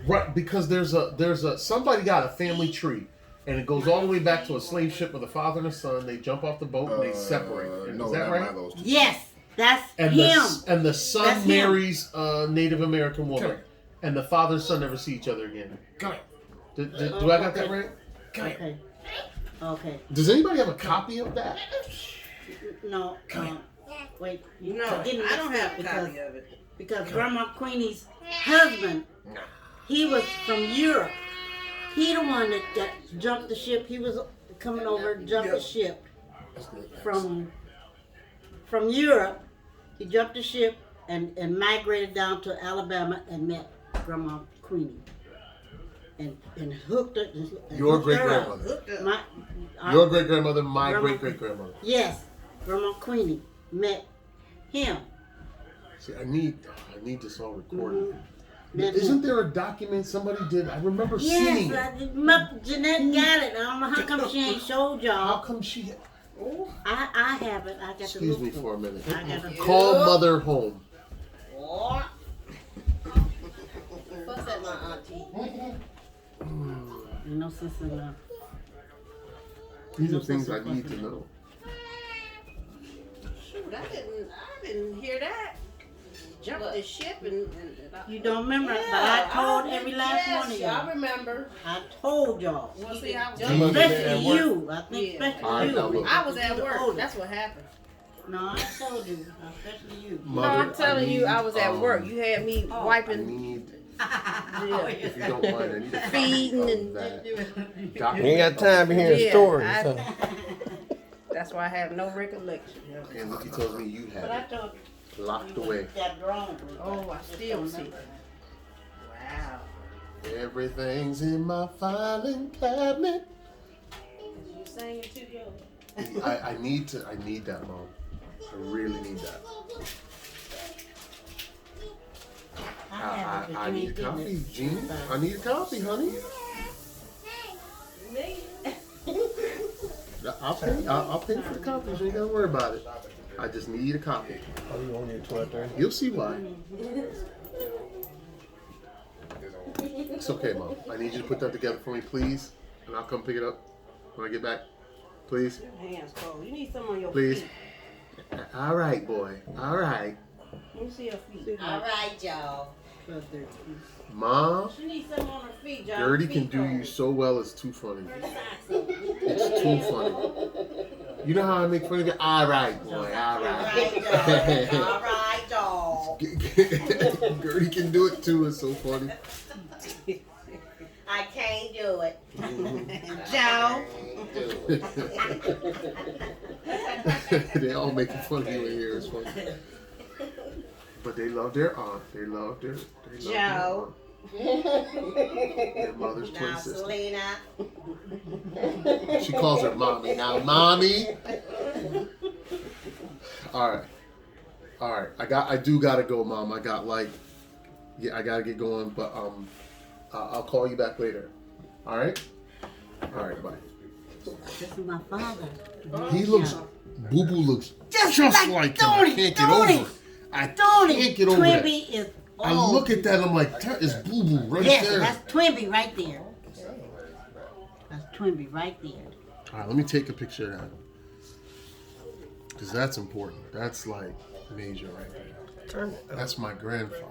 Right, because there's a somebody got a family tree, and it goes all the way back to a slave ship with a father and a son. They jump off the boat and they separate. No, Is that not right? those two. yes, that's And him. the son That's him. marries a Native American woman, Come here. and the father and son never see each other again. Come here. Do I got that right? Come here. Okay. Okay. Does anybody have a copy of that? No. Wait. No, I'm getting I don't mixed have up a copy of it. because Grandma Queenie's husband, he was from Europe. He the one that jumped the ship. He was coming over, jumped the ship from Europe. He jumped the ship and migrated down to Alabama and met Grandma Queenie. And hooked her. Your hooked her up. great-grandmother. My, Your great grandmother, my Grandma- great great grandmother. Yes, Grandma Queenie met him. See, I need this all recorded. Met Isn't him. there a document somebody did? I remember seeing Yes, it. Jeanette got it. I don't know how come she ain't showed How y'all. come she? I have it. I got to Excuse look me for for a minute. I gotta Call mother home. What's that, my auntie? No sense in that. These are things I need to know. Shoot, I didn't hear that. Jumped the ship and You don't remember, but I told every last yes, one of I y'all. remember. I told y'all. Well, see, I was, You must have been at Especially work. you. I think Yeah. especially All right, you. now look. I was at You're the work. oldest. That's what happened. No, I told you. Especially you. No, I'm telling you, I was at work. You had me I wiping. need, Yeah. if you don't mind, I need a Feeding copy and- of that You ain't document. got time to hear Yeah, stories. I- Huh? That's why I have no recollection. And Nikki tells me you But I have told it locked you away. that wrong. Oh, I still see. Wow. Everything's in my filing cabinet. You sang it too, yo. I need that, Mom. I really need that. I need a copy, Jean. I need a copy, honey. I'll pay for the copies. You ain't gotta worry about it. I just need a copy. Oh, you only at 12:30? You'll see why. It's okay, Mom. I need you to put that together for me, please. And I'll come pick it up when I get back. Please. Your hands cold. You need some on your Please. feet. All right, boy. All right. Let me see your feet. All right, y'all. Mom, She needs some on her feet, John. Gertie can do you so well. It's too funny. It's too funny. You know how I make fun of you? All right, boy. All right. All right, y'all. Gertie can do it too. It's so funny. I can't do it. Joe. They all making fun of you in here. It's funny. But they love their aunt. They love their Joe. their mother's twin Now, sister. Selena. She calls her mommy. Now, mommy. All right. I do gotta go, Mom. I gotta get going. But I'll call you back later. All right. All right. Bye. This is my father. He looks. Boo Boo looks just like him. I can't get over it. I Tony, can't get over that. Twinbee is old. I look at that. I'm like, that is Boo Boo right Yes, there. that's Twinbee right there. That's Twinbee right there. All right, let me take a picture of that. Because that's important. That's like major right there. That's my grandfather.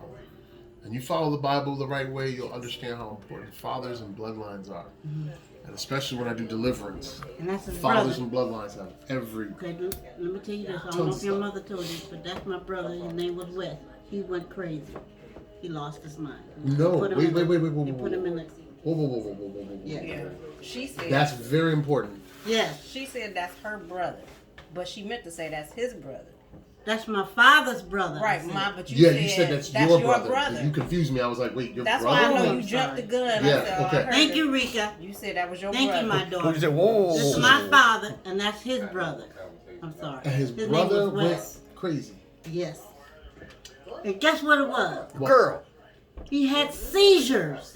And you follow the Bible the right way, you'll understand how important fathers and bloodlines are. And especially when I do deliverance. And that's his Fathers brother. and bloodlines have every... Okay, let me tell you this. I don't Tons know of if your stuff. mother told you, but that's my brother. His name was Wes. He went crazy. He lost his mind. No, Put him wait, in wait, the- wait, wait, whoa, You whoa, put him whoa. in the... Whoa, whoa, whoa, whoa, whoa, whoa, Yeah. She said That's very important. Yes, she said that's her brother, but she meant to say that's his brother. that's my father's brother. Right, I said. Ma, but You said that's your brother. brother. You confused me. I was like, wait, your That's brother? why I know Oh, you I'm jumped the gun. Yeah, I said, oh, okay. I heard Thank it. you, Rika. You said that was your Thank brother. you, my Who daughter. said, whoa. This is my father, and that's his brother. I'm sorry. And his name brother was went Wes. crazy. Yes. And guess what it was? Girl. He had seizures.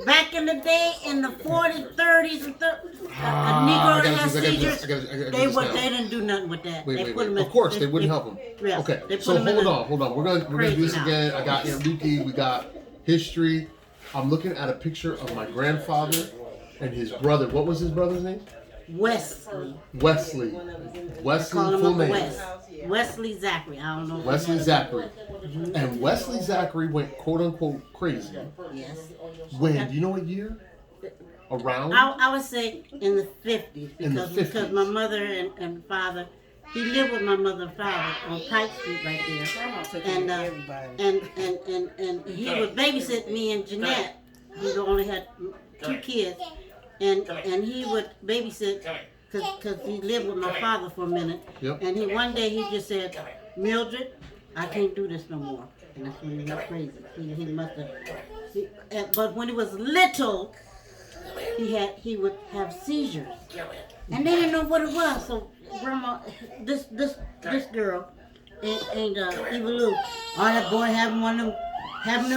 Back in the day, in the 40s, 30s, and a Negro that had seizures, they didn't do nothing with that. Wait, They wait, put him wait. in- Of course, they wouldn't help him. Yeah, Okay, they put so him in hold on. We're gonna do crazy this now. again. I got Luki. We got history. I'm looking at a picture of my grandfather and his brother. What was his brother's name? Wesley. Wesley. Call Wesley, him full Uncle name. Wes. Wesley Zachary. I don't know. if you Wesley know. Zachary. And Wesley Zachary went quote unquote crazy. Yes. When? Do you know what year? Around? I would say in the 50s In the because 50s. my mother and father, he lived with my mother and father on Pike Street right there. Grandma took And, care of everybody. and he would babysit me and Jeanette, who only had 2 kids, and he would babysit because he lived with my father for a minute. Yep. And one day he just said, Mildred, I can't do this no more. And that's when he went crazy. He must have. But when he was little, he would have seizures, and they didn't know what it was. So grandma, this girl, and Eva Lou, that boy having one of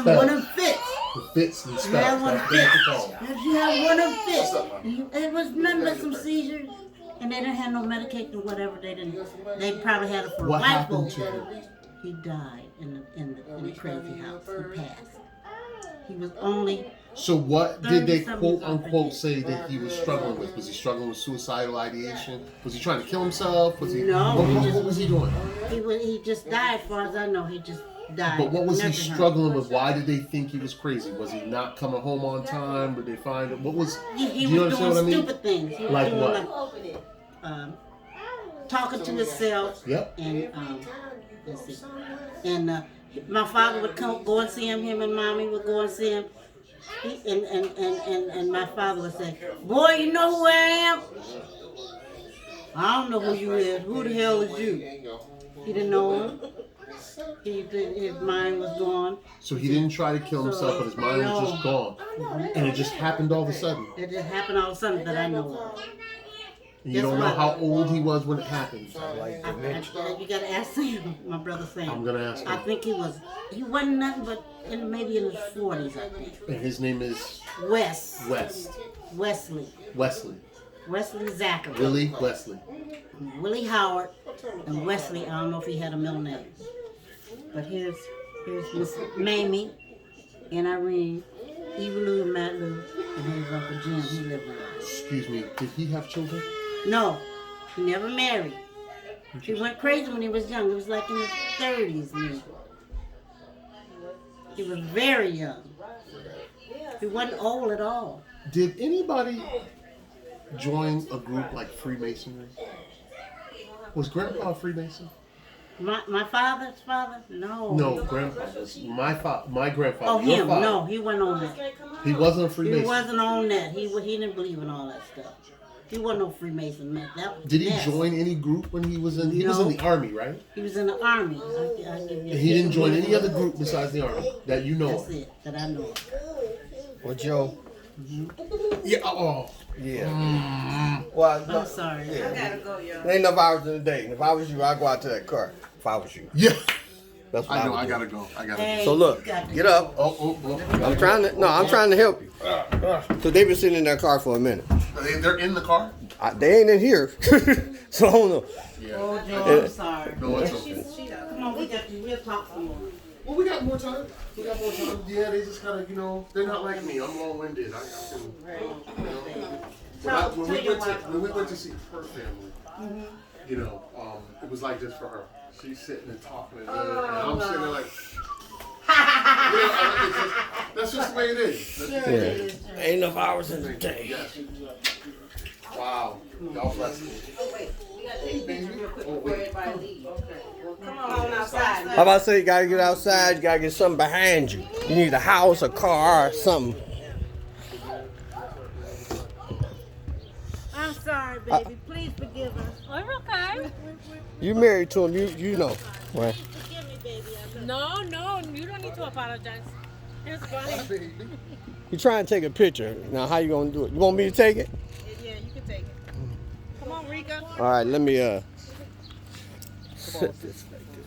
them fits. The fits and He spells. had one That's fit. what they call them. And she had one of them fits. It was nothing but some seizures, and they didn't have no medication or whatever. They probably had it for What white happened folks. to him? He died in the crazy house. He passed. He was only. So what did they 30-something quote something. unquote say that he was struggling with? Was he struggling with suicidal ideation? Was he trying to kill himself? Was he? No, What was he doing? He just died. As far as I know, he just died. But what was he Nursing home. struggling with? Why did they think he was crazy? Was he not coming home on time? Did they find it? What was? He do you was understand doing what I mean? stupid things. He was Like doing what? talking to himself. Yep. And let's see. And my father would go and see him. Him and mommy would go and see him. And my father would say, "Boy, you know who I am? I don't know who you is. Who the hell is you?" He didn't know him. His mind was gone. So he didn't try to kill himself, but his mind was just gone, and it just happened all of a sudden. It just happened all of a sudden that I know of. And you Guess don't know what? how old he was when it happened. You gotta ask Sam, my brother Sam. I'm gonna ask I him. think he wasn't nothing but maybe in his 40s, I think. And his name is Wesley Zachary. Willie Howard and Wesley. I don't know if he had a middle name. But here's Miss Mamie and Irene, Eva Lou and Matt Lou, and here's Uncle Jim. He lived with us. Excuse me, did he have children? No, he never married. He went crazy when he was young. He was like in his 30s. Maybe. He was very young. He wasn't old at all. Did anybody join a group like Freemasonry? Was Grandpa a Freemason? My father's father? No. No, Grandpa was my grandfather. Oh, your him? father. No, he wasn't on that. He wasn't a He Freemason. wasn't on that. He didn't believe in all that stuff. He wasn't no Freemason, man. That was Did he mess. join any group when he was in? He was No. in the army, right? He was in the army. And he didn't join any other group besides the army that you know That's of. it, that I know of. Well, Joe. Yeah. Oh. Yeah. Well, I'm sorry. Yeah. I gotta go, y'all. There ain't enough hours in the day. And if I was you, I'd go out to that car. If I was you. Yeah. That's what I know. would I do. gotta go. Hey, So look, you got to get up. Oh. I'm trying to help you. So they've been sitting in that car for a minute. They're in the car. They ain't in here. So I don't know. Oh, Joe, I'm sorry. No, it's okay. Come on, we'll talk some more. Well, we got more time. Yeah, they just kind of, they're not like me. I'm long-winded. I can, when we went to see her family, it was like this for her. She's sitting and talking, and I'm sitting there like, that's just the way it is. That's just the way it is. Ain't enough hours in the day. Yes. Wow. God bless you. Oh, wait. We gotta take a picture real quick before everybody leaves. Okay. Well, come on outside. How about I say you gotta get outside, you gotta get something behind you. You need a house, a car, or something. sorry, baby. Please forgive us. Oh, okay. You married to him, you know. Right. Forgive me, baby. No, you don't need to apologize. It's funny. You try and take a picture. Now, how you gonna do it? You want me to take it? Yeah, you can take it. Come on, Rika. All right, let me set this like this.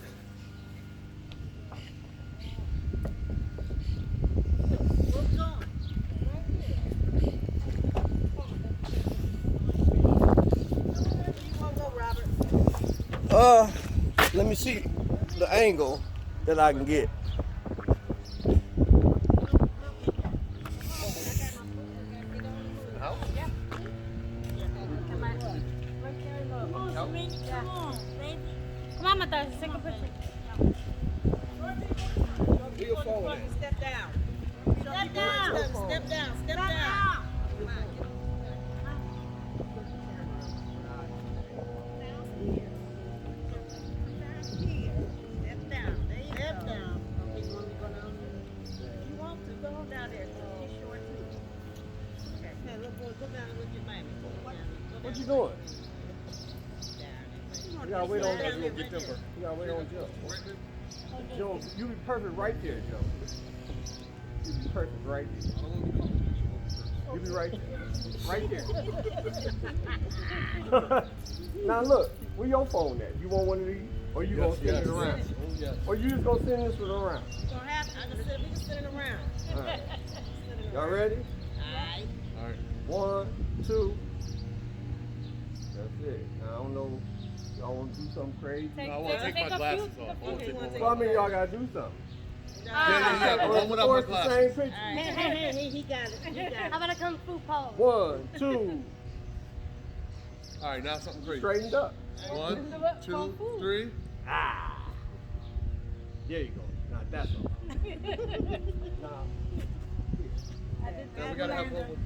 Let me see the angle that I can get. Come on, Matthias, take a picture. Step down. Step down. Step down. Step down. Step down. Step down. You want to go on down there. He's short too. Okay. Hey, little boy, go down and look at Miami. What you doing? You gotta wait on Joe. You gotta wait on Joe. Joe, you be perfect right there, Joe. You be perfect right there. You be right there. Right there. Now look, where your phone at? You want one of these? Or you gonna send it around? Or you just gonna send this one around? We can send it around. All right. Y'all ready? All right. 1, 2. That's it. Now, I don't know. Y'all want to do something crazy? I want to take my glasses off. Well, I mean, y'all got to do something. Yeah. One without my Or it's the same glasses. picture. Hey, he got it. He got it. How about a kung fu pose? 1, 2. All right, now something crazy. Straightened up. 1, 2, 3. There you go. Now, that's all. Now, Now we got to have one more.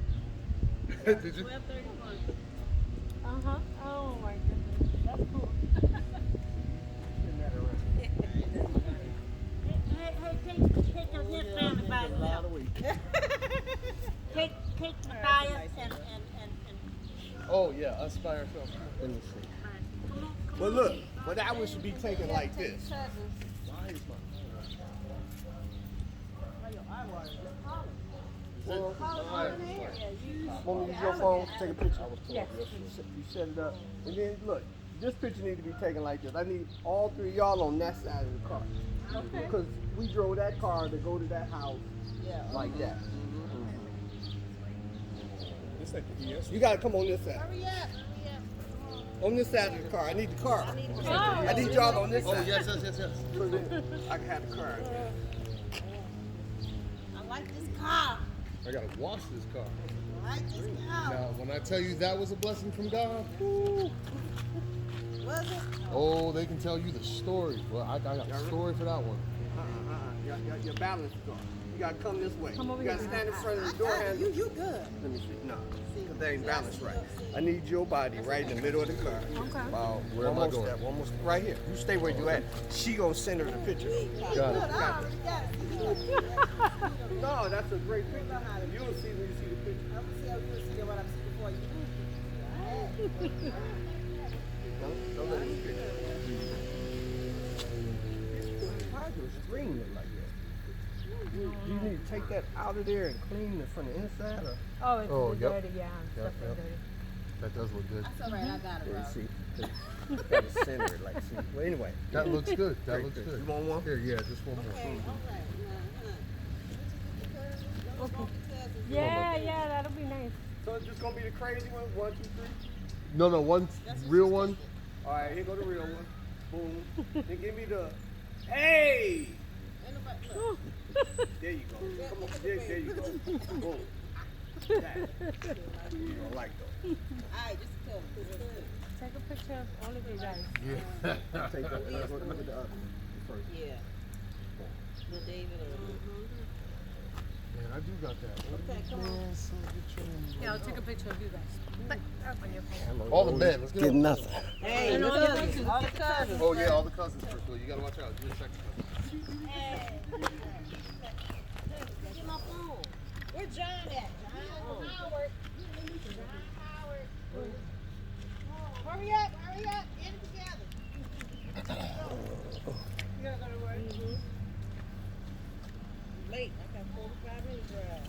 Did you? 12:31. Uh-huh. Oh, my goodness. That's cool. spin that around. Take your hip round by yourself. Take Matthias and Oh, yeah, us by ourselves. Let me see. Well, look, but that one should be taken like this. Why is my Well, want me to use your phone to take a picture? Yes. You set it up. And then, look, this picture needs to be taken like this. I need all three of y'all on that side of the car. Okay. Because we drove that car to go to that house like that. This like the ES. You got to come on this side. Hurry up. On this side of the car. I need the car. Oh. I need y'all on this Oh, side. yes. So then I can have the car. I like this car. I got to wash this car. I like this car. Now, when I tell you that was a blessing from God, whoo, Was it? oh, they can tell you the story. Well, I got a story for that one. Your balance car. You got to come this way. Come over You got to here. stand in front of the door handle. You good. Let me see. No, because they ain't balanced right. I need your body right in the middle of the car. Okay. About Where am I almost going? That, almost right here. You stay where you at. She gonna center the picture. Got it. No, that's a great picture. You'll see when you see the picture. I'm gonna see how you see what I'm seeing before you. Don't let me picture. Why does the screen look like that? You need to take that out of there and clean it from the inside. Or? Oh, it's Oh, yep. dirty, yeah. Yep, Stuff yep. is dirty. That does look good. That's all right. I got it, Yeah, bro. see, you gotta center it like. See. Well, anyway. That looks good. That Great looks picture. good. You want one? Here, yeah, just one more. Yeah, that'll be nice. So it's just gonna be the crazy one. 1, 2, 3. No, one real one. All right, here go the real one. Boom. Then give me the. Hey. There you go. Come on. There you go. Boom. That. You don't like those. Alright, just cool. Take a picture of all of you guys. Yeah. Take that. Let's look at the other first. Yeah. Little David or Man, I do got that. Okay, come on. Man, so good change. Yeah, I'll take a picture of you guys. On your phone. All the men. Let's get Get on. nothing. Hey, And all the cousins. All the cousins. Oh yeah, all the cousins for sure. You gotta watch out. You're a second cousin. Get my phone. Where John at? John Howard. John Howard. Hurry up, get it together. You gotta go to work. Late, I got 45 minutes drive.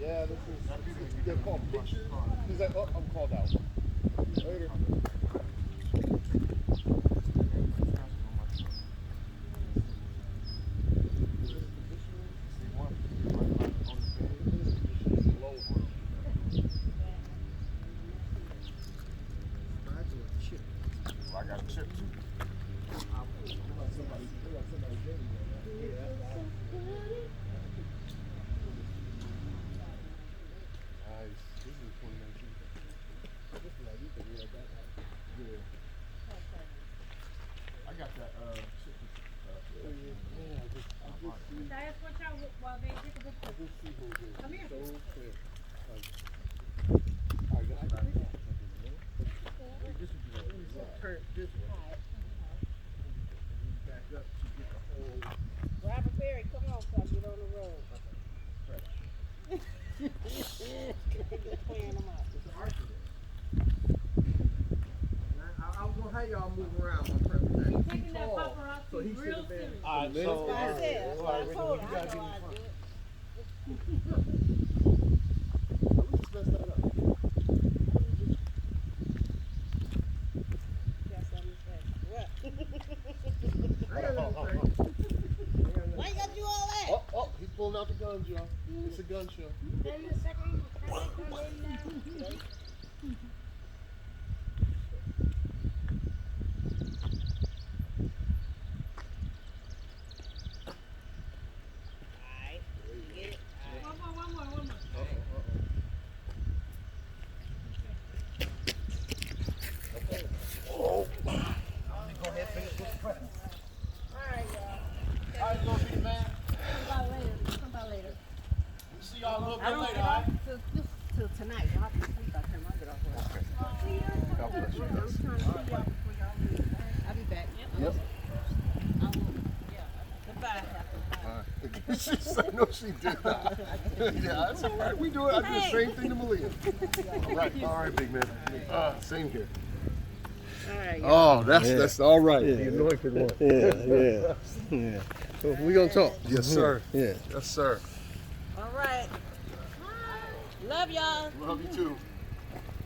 Yeah, this is. You get called pictures. He's like, oh, I'm called out. Later. I got a chip too. Nice. This is 2019. This is like you can read that. Yeah. I got that chip. Dias, watch out while they take a picture. Come here. So clear. Turn this way. Back up to get the whole. Robert Berry, come on, son, get on the road. Just clearing them out. I was gonna have y'all move around my presentation. Taking that paparazzi real serious. Alright, That's what I said. That's what I told her. I know how to do it. Let's mess that up. Got something to say. What? Why you gotta do all that? Oh, he's pulling out the guns, y'all. It's a gun show. Then the second time they come in now. Alright, get it. One more. Alright, y'all. Alright, go be man. Come by later. See y'all a little I bit don't later, get alright? off till tonight. Y'all have to sleep by the time I get off work. God bless you I'm guys. trying to see y'all before y'all leave. I'll be back. Yep. Goodbye. She said no, she did not. Yeah, that's all right. We do it. I do the same thing to Malia. All right, big man. Same here. Alright, Oh, that's all right. Yeah. The anointed one. Yeah. So we gonna talk. Yes, sir. Yeah. Yes, sir. Alright. Love y'all. Love you too.